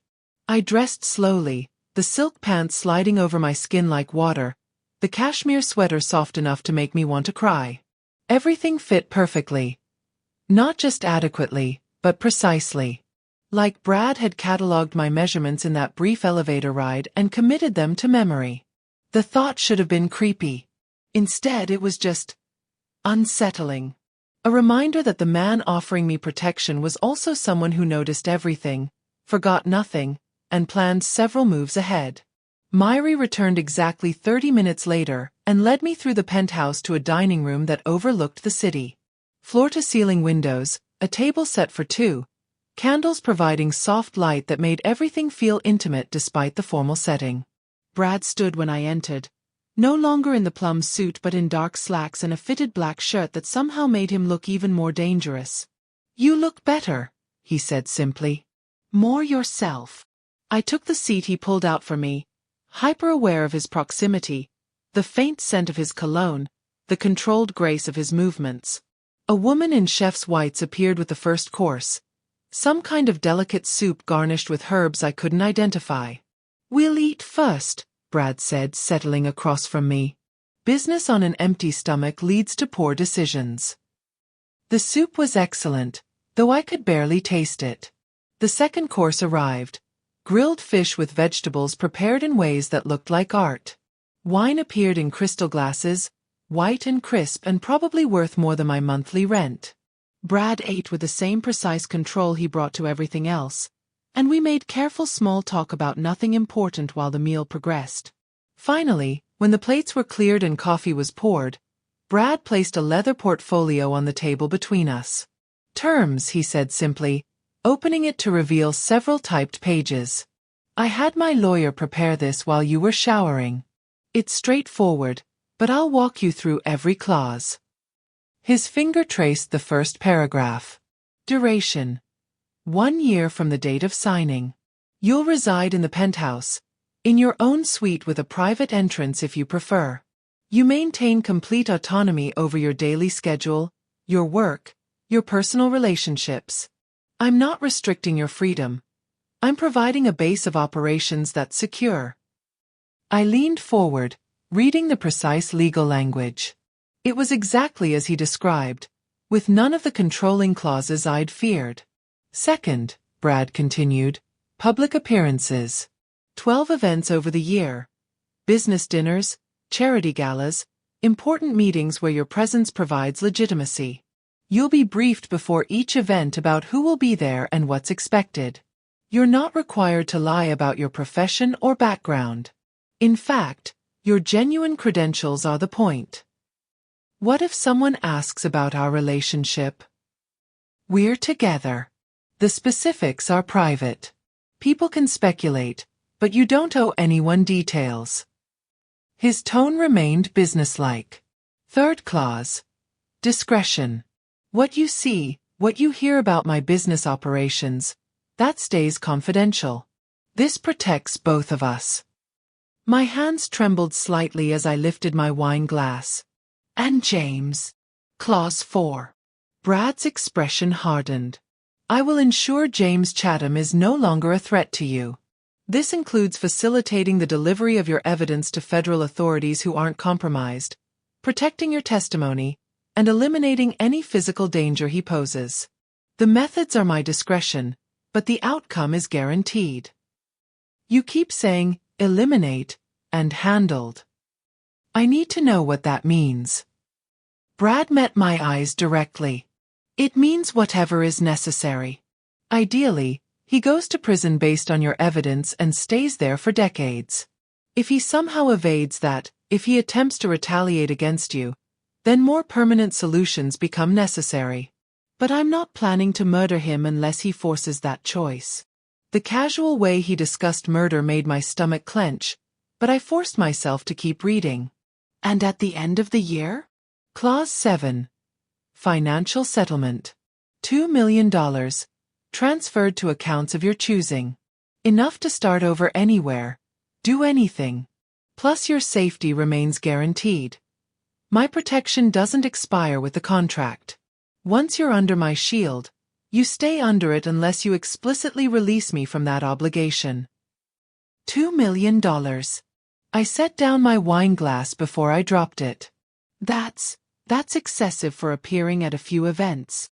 Speaker 1: I dressed slowly, the silk pants sliding over my skin like water, the cashmere sweater soft enough to make me want to cry. Everything fit perfectly. Not just adequately, but precisely. Like Brad had catalogued my measurements in that brief elevator ride and committed them to memory. The thought should have been creepy. Instead, it was just unsettling. A reminder that the man offering me protection was also someone who noticed everything, forgot nothing, and planned several moves ahead. Mary returned exactly 30 minutes later and led me through the penthouse to a dining room that overlooked the city. Floor-to-ceiling windows, a table set for two, candles providing soft light that made everything feel intimate despite the formal setting. Brad stood when I entered, no longer in the plum suit but in dark slacks and a fitted black shirt that somehow made him look even more dangerous. "You look better," he said simply. "More yourself." I took the seat he pulled out for me, hyper-aware of his proximity, the faint scent of his cologne, the controlled grace of his movements. A woman in chef's whites appeared with the first course, some kind of delicate soup garnished with herbs I couldn't identify. "We'll eat first," Brad said, settling across from me. Business on an empty stomach leads to poor decisions. The soup was excellent, though I could barely taste it. The second course arrived. Grilled fish with vegetables prepared in ways that looked like art. Wine appeared in crystal glasses, white and crisp and probably worth more than my monthly rent. Brad ate with the same precise control he brought to everything else, and we made careful small talk about nothing important while the meal progressed. Finally, when the plates were cleared and coffee was poured, Brad placed a leather portfolio on the table between us. "Terms," he said simply, opening it to reveal several typed pages. "I had my lawyer prepare this while you were showering. It's straightforward, but I'll walk you through every clause." His finger traced the first paragraph. Duration: 1 year from the date of signing. You'll reside in the penthouse, in your own suite with a private entrance if you prefer. You maintain complete autonomy over your daily schedule, your work, your personal relationships. I'm not restricting your freedom. I'm providing a base of operations that's secure. I leaned forward, reading the precise legal language. It was exactly as he described, with none of the controlling clauses I'd feared. Second, Brad continued, public appearances. 12 events over the year. Business dinners, charity galas, important meetings where your presence provides legitimacy. You'll be briefed before each event about who will be there and what's expected. You're not required to lie about your profession or background. In fact, your genuine credentials are the point. What if someone asks about our relationship? We're together. The specifics are private. People can speculate, but you don't owe anyone details. His tone remained businesslike. Third clause. Discretion. What you see, what you hear about my business operations, that stays confidential. This protects both of us. My hands trembled slightly as I lifted my wine glass. And James. Clause 4. Brad's expression hardened. I will ensure James Chatham is no longer a threat to you. This includes facilitating the delivery of your evidence to federal authorities who aren't compromised, protecting your testimony, and eliminating any physical danger he poses. The methods are my discretion, but the outcome is guaranteed. You keep saying, eliminate, and handled. I need to know what that means. Brad met my eyes directly. It means whatever is necessary. Ideally, he goes to prison based on your evidence and stays there for decades. If he somehow evades that, if he attempts to retaliate against you, then more permanent solutions become necessary. But I'm not planning to murder him unless he forces that choice. The casual way he discussed murder made my stomach clench, but I forced myself to keep reading. And at the end of the year? Clause 7. Financial settlement. $2 million. Transferred to accounts of your choosing. Enough to start over anywhere. Do anything. Plus your safety remains guaranteed. My protection doesn't expire with the contract. Once you're under my shield, you stay under it unless you explicitly release me from that obligation. $2 million. I set down my wine glass before I dropped it. That's excessive for appearing at a few events.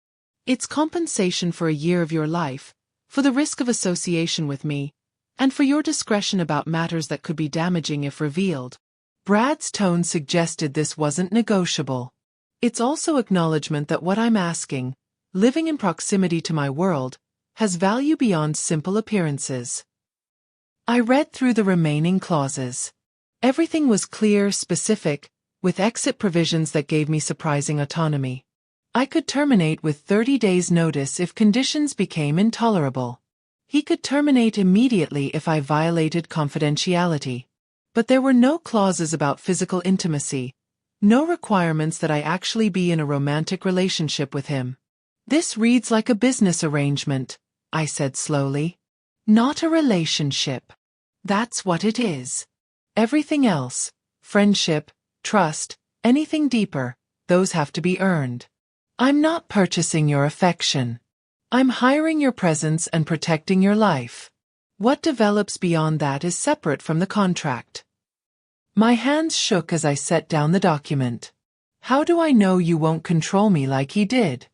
Speaker 1: It's compensation for a year of your life, for the risk of association with me, and for your discretion about matters that could be damaging if revealed. Brad's tone suggested this wasn't negotiable. It's also acknowledgement that what I'm asking, living in proximity to my world, has value beyond simple appearances. I read through the remaining clauses. Everything was clear, specific, with exit provisions that gave me surprising autonomy. I could terminate with 30 days' notice if conditions became intolerable. He could terminate immediately if I violated confidentiality. But there were no clauses about physical intimacy, no requirements that I actually be in a romantic relationship with him. This reads like a business arrangement, I said slowly. Not a relationship. That's what it is. Everything else, friendship, trust, anything deeper, those have to be earned. I'm not purchasing your affection. I'm hiring your presence and protecting your life. What develops beyond that is separate from the contract. My hands shook as I set down the document. How do I know you won't control me like he did?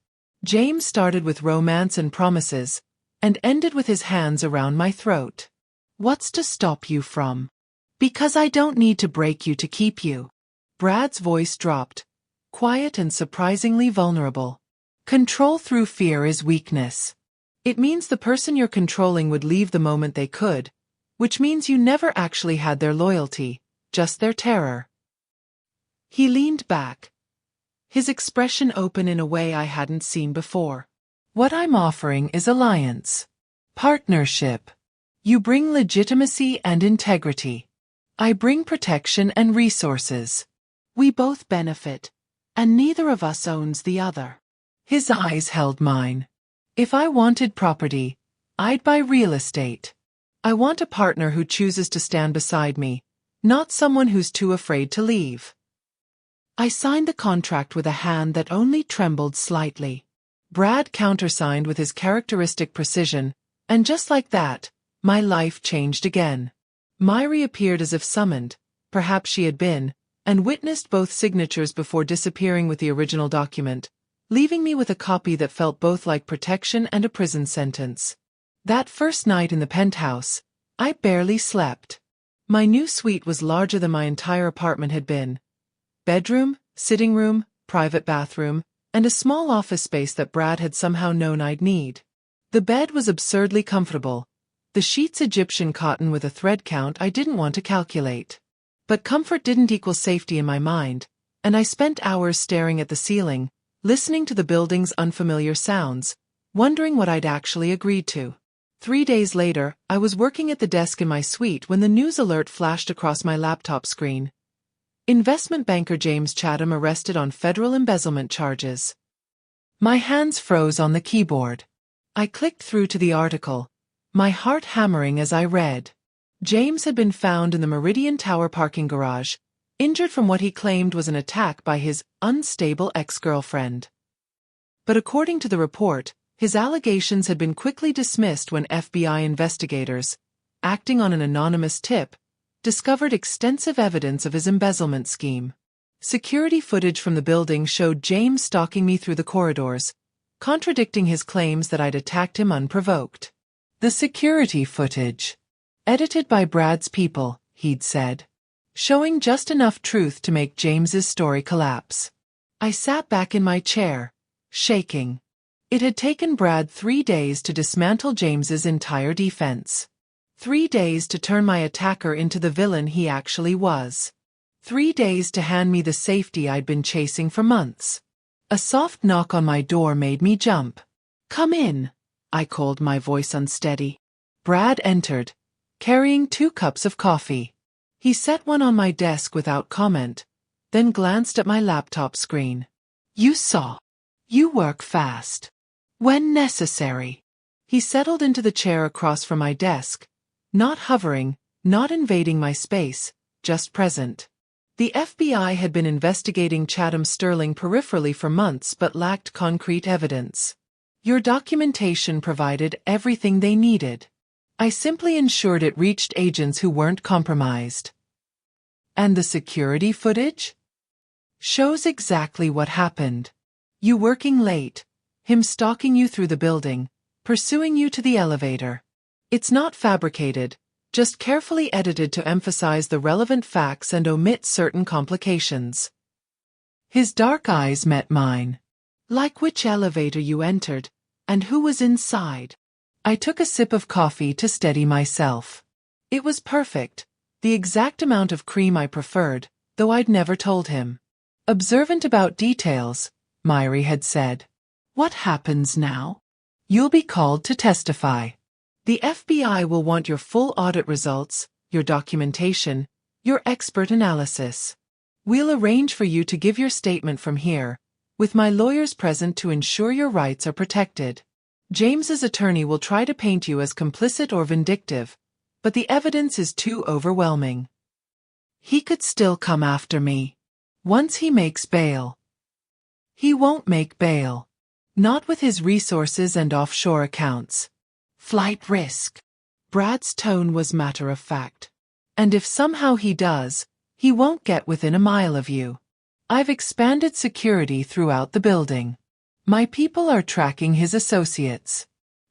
Speaker 1: James started with romance and promises, and ended with his hands around my throat. What's to stop you from? Because I don't need to break you to keep you. Brad's voice dropped, quiet and surprisingly vulnerable. Control through fear is weakness. It means the person you're controlling would leave the moment they could, which means you never actually had their loyalty, just their terror. He leaned back, his expression open in a way I hadn't seen before. What I'm offering is alliance. Partnership. You bring legitimacy and integrity. I bring protection and resources. We both benefit, and neither of us owns the other. His eyes held mine. If I wanted property, I'd buy real estate. I want a partner who chooses to stand beside me, not someone who's too afraid to leave. I signed the contract with a hand that only trembled slightly. Brad countersigned with his characteristic precision, and just like that, my life changed again. Mary appeared as if summoned, perhaps she had been, and witnessed both signatures before disappearing with the original document, leaving me with a copy that felt both like protection and a prison sentence. That first night in the penthouse, I barely slept. My new suite was larger than my entire apartment had been. Bedroom, sitting room, private bathroom, and a small office space that Brad had somehow known I'd need. The bed was absurdly comfortable, the sheets Egyptian cotton with a thread count I didn't want to calculate. But comfort didn't equal safety in my mind, and I spent hours staring at the ceiling, listening to the building's unfamiliar sounds, wondering what I'd actually agreed to. 3 days later, I was working at the desk in my suite when the news alert flashed across my laptop screen. Investment banker James Chatham arrested on federal embezzlement charges. My hands froze on the keyboard. I clicked through to the article, my heart hammering as I read. James had been found in the Meridian Tower parking garage, injured from what he claimed was an attack by his unstable ex-girlfriend. But according to the report, his allegations had been quickly dismissed when FBI investigators, acting on an anonymous tip, discovered extensive evidence of his embezzlement scheme. Security footage from the building showed James stalking me through the corridors, contradicting his claims that I'd attacked him unprovoked. The security footage, edited by Brad's people, he'd said, showing just enough truth to make James's story collapse. I sat back in my chair, shaking. It had taken Brad 3 days to dismantle James's entire defense. 3 days to turn my attacker into the villain he actually was. 3 days to hand me the safety I'd been chasing for months. A soft knock on my door made me jump. "Come in," I called, my voice unsteady. Brad entered, carrying 2 cups of coffee. He set one on my desk without comment, then glanced at my laptop screen. "You saw. You work fast. When necessary." He settled into the chair across from my desk, not hovering, not invading my space, just present. The FBI had been investigating Chatham Sterling peripherally for months but lacked concrete evidence. "Your documentation provided everything they needed. I simply ensured it reached agents who weren't compromised." "And the security footage?" "Shows exactly what happened. You working late, him stalking you through the building, pursuing you to the elevator. It's not fabricated, just carefully edited to emphasize the relevant facts and omit certain complications." His dark eyes met mine. "Like which elevator you entered, and who was inside?" I took a sip of coffee to steady myself. It was perfect, the exact amount of cream I preferred, though I'd never told him. "Observant about details," Mary had said. "What happens now?" "You'll be called to testify. The FBI will want your full audit results, your documentation, your expert analysis. We'll arrange for you to give your statement from here, with my lawyers present to ensure your rights are protected. James's attorney will try to paint you as complicit or vindictive, but the evidence is too overwhelming. He could still come after me. Once he makes bail." "He won't make bail. Not with his resources and offshore accounts. Flight risk." Brad's tone was matter of fact. "And if somehow he does, he won't get within a mile of you. I've expanded security throughout the building. My people are tracking his associates.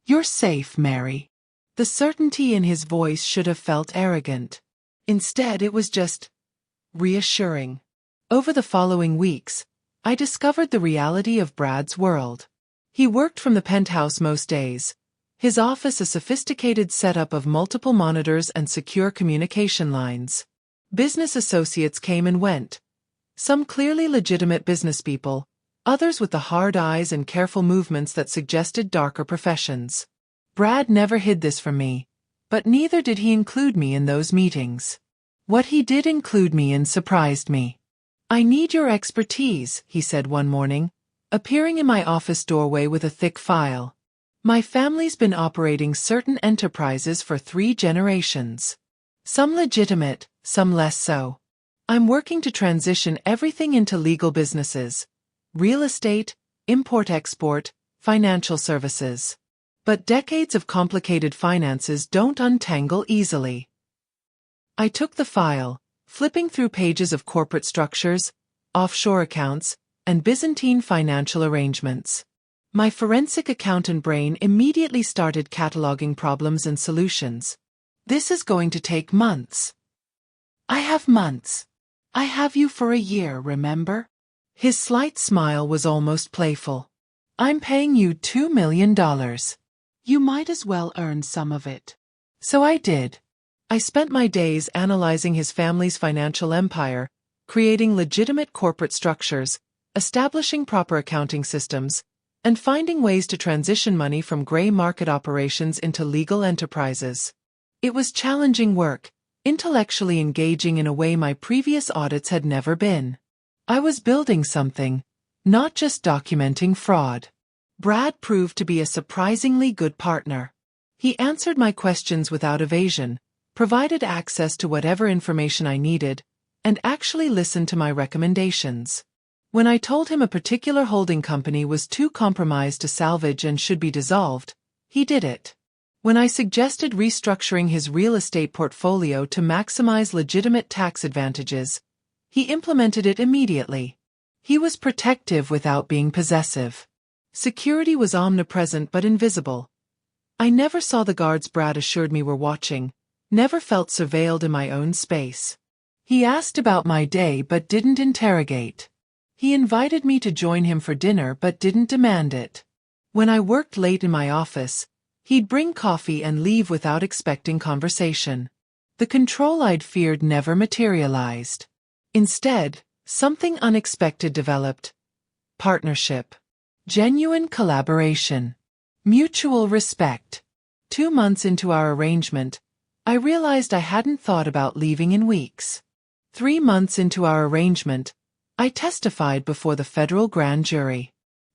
Speaker 1: You're safe, Mary." The certainty in his voice should have felt arrogant. Instead, it was just reassuring. Over the following weeks, I discovered the reality of Brad's world. He worked from the Penthouse most days, his office a sophisticated setup of multiple monitors and secure communication lines. Business associates came and went, some clearly legitimate businesspeople, others with the hard eyes and careful movements that suggested darker professions. Brad never hid this from me, but neither did he include me in those meetings. What he did include me in surprised me. "I need your expertise," he said one morning, appearing in my office doorway with a thick file. "My family's been operating certain enterprises for 3 generations. Some legitimate, some less so. I'm working to transition everything into legal businesses: real estate, import-export, financial services. But decades of complicated finances don't untangle easily." I took the file, flipping through pages of corporate structures, offshore accounts, and Byzantine financial arrangements. My forensic accountant brain immediately started cataloging problems and solutions. "This is going to take months." "I have months. I have you for a year, remember?" His slight smile was almost playful. "I'm paying you $2 million. You might as well earn some of it." So I did. I spent my days analyzing his family's financial empire, creating legitimate corporate structures, establishing proper accounting systems, and finding ways to transition money from gray market operations into legal enterprises. It was challenging work, intellectually engaging in a way my previous audits had never been. I was building something, not just documenting fraud. Brad proved to be a surprisingly good partner. He answered my questions without evasion, provided access to whatever information I needed, and actually listened to my recommendations. When I told him a particular holding company was too compromised to salvage and should be dissolved, he did it. When I suggested restructuring his real estate portfolio to maximize legitimate tax advantages, he implemented it immediately. He was protective without being possessive. Security was omnipresent but invisible. I never saw the guards Brad assured me were watching, never felt surveilled in my own space. He asked about my day but didn't interrogate. He invited me to join him for dinner but didn't demand it. When I worked late in my office, he'd bring coffee and leave without expecting conversation. The control I'd feared never materialized. Instead, something unexpected developed. partnership, genuine collaboration, mutual respect. 2 months into our arrangement, I realized I hadn't thought about leaving in weeks. 3 months into our arrangement, I testified before the federal grand jury.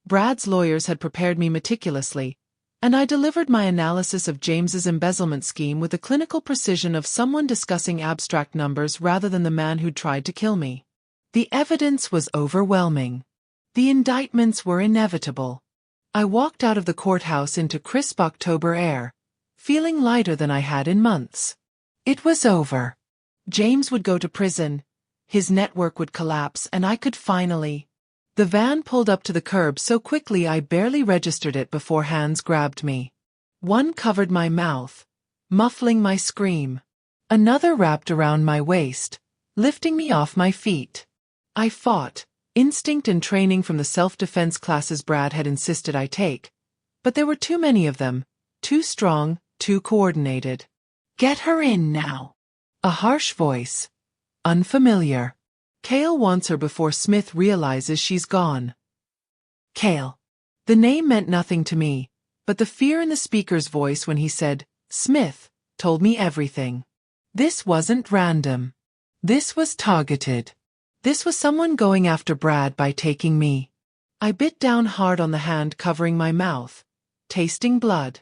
Speaker 1: Brad's lawyers had prepared me meticulously, and I delivered my analysis of James's embezzlement scheme with the clinical precision of someone discussing abstract numbers rather than the man who'd tried to kill me. The evidence was overwhelming. The indictments were inevitable. I walked out of the courthouse into crisp October air, feeling lighter than I had in months. It was over. James would go to prison, his network would collapse, and I could finally... The van pulled up to the curb so quickly I barely registered it before hands grabbed me. One covered my mouth, muffling my scream. Another wrapped around my waist, lifting me off my feet. I fought, instinct and training from the self-defense classes Brad had insisted I take. But there were too many of them, too strong, too coordinated. "Get her in now." A harsh voice. Unfamiliar. "Cale wants her before Smith realizes she's gone." Cale. The name meant nothing to me, but the fear in the speaker's voice when he said, "Smith," told me everything. This wasn't random. This was targeted. This was someone going after Brad by taking me. I bit down hard on the hand covering my mouth, tasting blood.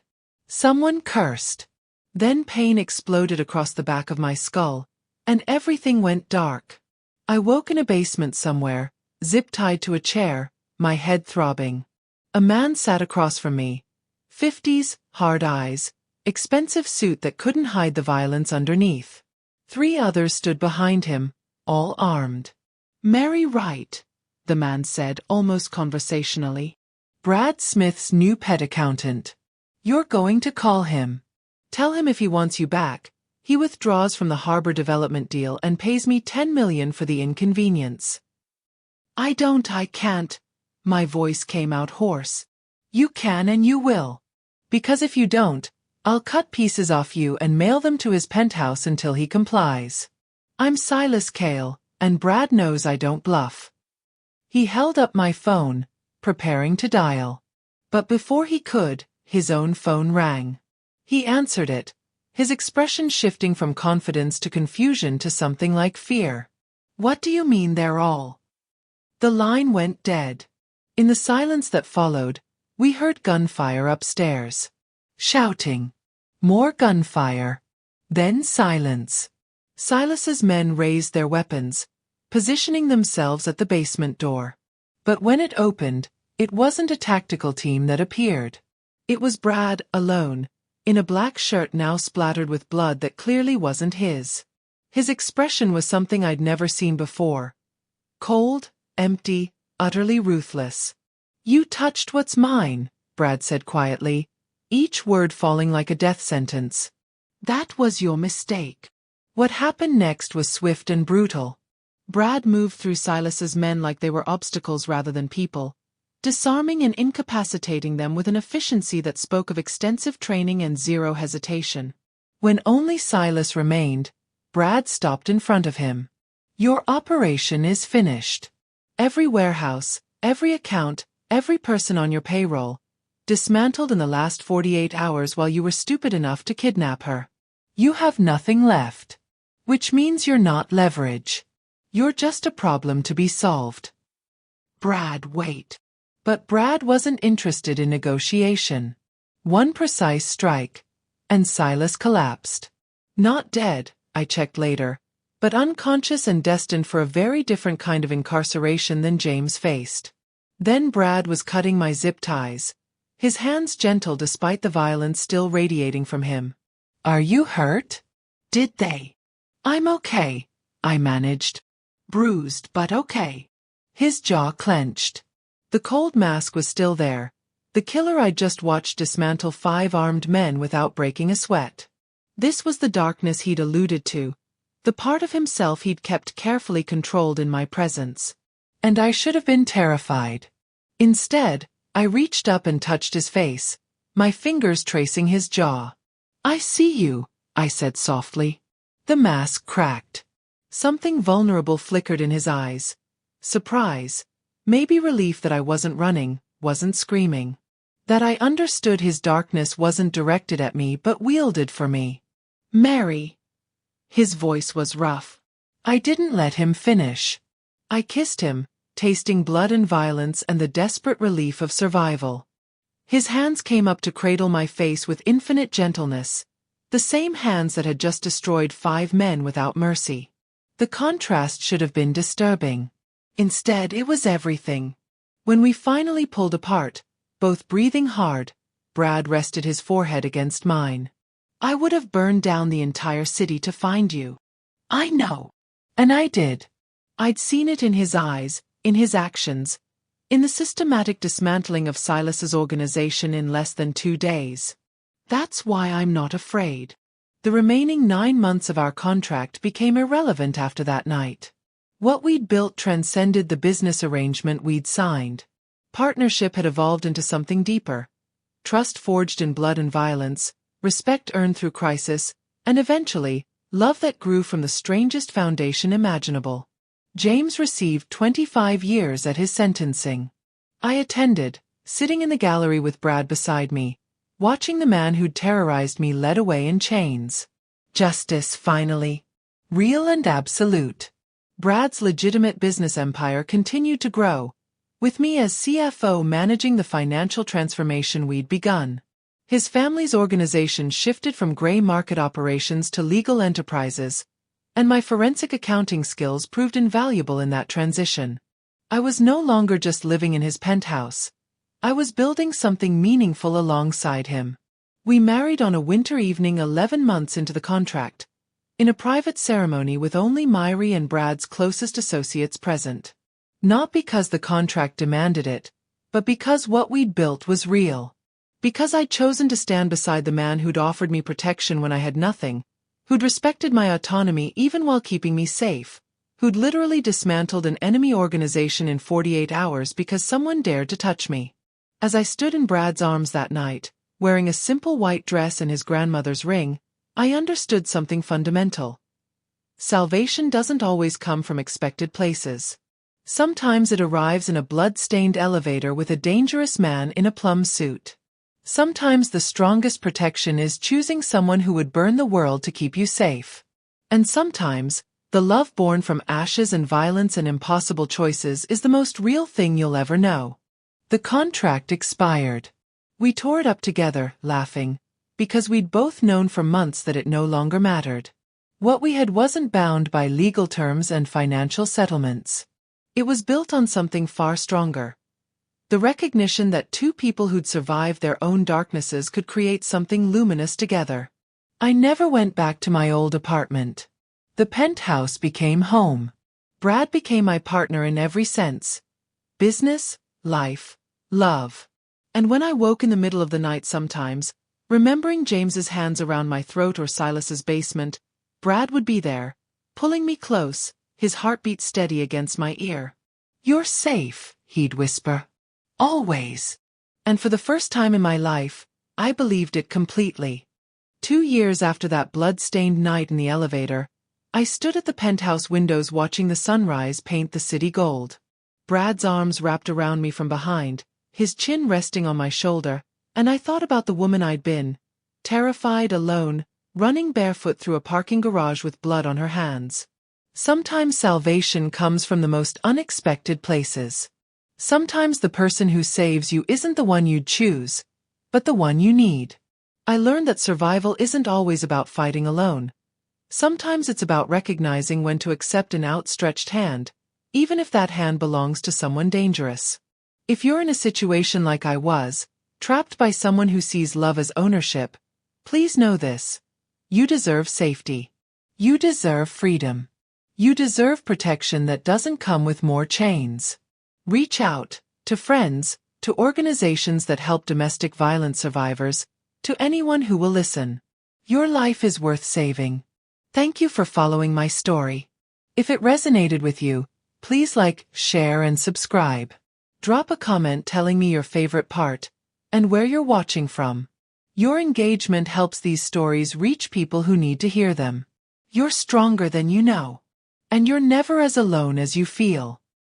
Speaker 1: Someone cursed. Then pain exploded across the back of my skull, and everything went dark. I woke in a basement somewhere, zip-tied to a chair, my head throbbing. A man sat across from me. 50s, hard eyes, expensive suit that couldn't hide the violence underneath. 3 others stood behind him, all armed. "Mary Wright," the man said almost conversationally. "Brad Smith's new pet accountant. You're going to call him. Tell him if he wants you back, he withdraws from the harbor development deal and pays me $10 million for the inconvenience." I can't. My voice came out hoarse. "You can and you will. Because if you don't, I'll cut pieces off you and mail them to his penthouse until he complies. I'm Silas Cale, and Brad knows I don't bluff." He held up my phone, preparing to dial. But before he could, his own phone rang. He answered it, his expression shifting from confidence to confusion to something like fear. "What do you mean they're all?" The line went dead. In the silence that followed, we heard gunfire upstairs. Shouting. More gunfire. Then silence. Silas's men raised their weapons, positioning themselves at the basement door. But when it opened, it wasn't a tactical team that appeared. It was Brad, alone, in a black shirt now splattered with blood that clearly wasn't his. His expression was something I'd never seen before. Cold, empty, utterly ruthless. "You touched what's mine," Brad said quietly, each word falling like a death sentence. "That was your mistake." What happened next was swift and brutal. Brad moved through Silas's men like they were obstacles rather than people, disarming and incapacitating them with an efficiency that spoke of extensive training and zero hesitation. When only Silas remained, Brad stopped in front of him. "Your operation is finished. Every warehouse, every account, every person on your payroll, dismantled in the last 48 hours while you were stupid enough to kidnap her. You have nothing left. Which means you're not leverage. You're just a problem to be solved." "Brad, wait." But Brad wasn't interested in negotiation. One precise strike, and Silas collapsed. Not dead, I checked later, but unconscious and destined for a very different kind of incarceration than James faced. Then Brad was cutting my zip ties, his hands gentle despite the violence still radiating from him. "Are you hurt?" "Did they?" "I'm okay," I managed. "Bruised, but okay." His jaw clenched. The cold mask was still there, the killer I'd just watched dismantle 5 armed men without breaking a sweat. This was the darkness he'd alluded to, the part of himself he'd kept carefully controlled in my presence. And I should have been terrified. Instead, I reached up and touched his face, my fingers tracing his jaw. "I see you," I said softly. The mask cracked. Something vulnerable flickered in his eyes. Surprise. Maybe relief that I wasn't running, wasn't screaming. That I understood his darkness wasn't directed at me but wielded for me. Mary. His voice was rough. I didn't let him finish. I kissed him, tasting blood and violence and the desperate relief of survival. His hands came up to cradle my face with infinite gentleness, the same hands that had just destroyed 5 men without mercy. The contrast should have been disturbing. Instead, it was everything. When we finally pulled apart, both breathing hard, Brad rested his forehead against mine. I would have burned down the entire city to find you. I know. And I did. I'd seen it in his eyes, in his actions, in the systematic dismantling of Silas's organization in less than 2 days. That's why I'm not afraid. The remaining 9 months of our contract became irrelevant after that night. What we'd built transcended the business arrangement we'd signed. Partnership had evolved into something deeper. Trust forged in blood and violence, respect earned through crisis, and eventually, love that grew from the strangest foundation imaginable. James received 25 years at his sentencing. I attended, sitting in the gallery with Brad beside me, watching the man who'd terrorized me led away in chains. Justice, finally. Real and absolute. Brad's legitimate business empire continued to grow, with me as CFO managing the financial transformation we'd begun. His family's organization shifted from gray market operations to legal enterprises, and my forensic accounting skills proved invaluable in that transition. I was no longer just living in his penthouse. I was building something meaningful alongside him. We married on a winter evening 11 months into the contract, in a private ceremony with only Mary and Brad's closest associates present. Not because the contract demanded it, but because what we'd built was real. Because I'd chosen to stand beside the man who'd offered me protection when I had nothing, who'd respected my autonomy even while keeping me safe, who'd literally dismantled an enemy organization in 48 hours because someone dared to touch me. As I stood in Brad's arms that night, wearing a simple white dress and his grandmother's ring, I understood something fundamental. Salvation doesn't always come from expected places. Sometimes it arrives in a blood-stained elevator with a dangerous man in a plum suit. Sometimes the strongest protection is choosing someone who would burn the world to keep you safe. And sometimes, the love born from ashes and violence and impossible choices is the most real thing you'll ever know. The contract expired. We tore it up together, laughing, because we'd both known for months that it no longer mattered. What we had wasn't bound by legal terms and financial settlements. It was built on something far stronger. The recognition that 2 people who'd survived their own darknesses could create something luminous together. I never went back to my old apartment. The penthouse became home. Brad became my partner in every sense. Business, life, love. And when I woke in the middle of the night sometimes, remembering James's hands around my throat or Silas's basement, Brad would be there, pulling me close, his heartbeat steady against my ear. "You're safe," he'd whisper. "Always." And for the first time in my life, I believed it completely. 2 years after that blood-stained night in the elevator, I stood at the penthouse windows watching the sunrise paint the city gold. Brad's arms wrapped around me from behind, his chin resting on my shoulder, and I thought about the woman I'd been, terrified, alone, running barefoot through a parking garage with blood on her hands. Sometimes salvation comes from the most unexpected places. Sometimes the person who saves you isn't the one you'd choose, but the one you need. I learned that survival isn't always about fighting alone. Sometimes it's about recognizing when to accept an outstretched hand, even if that hand belongs to someone dangerous. If you're in a situation like I was, trapped by someone who sees love as ownership, please know this. You deserve safety. You deserve freedom. You deserve protection that doesn't come with more chains. Reach out, to friends, to organizations that help domestic violence survivors, to anyone who will listen. Your life is worth saving. Thank you for following my story. If it resonated with you, please like, share, and subscribe. Drop a comment telling me your favorite part, and where you're watching from. Your engagement helps these stories reach people who need to hear them. You're stronger than you know. And you're never as alone as you feel.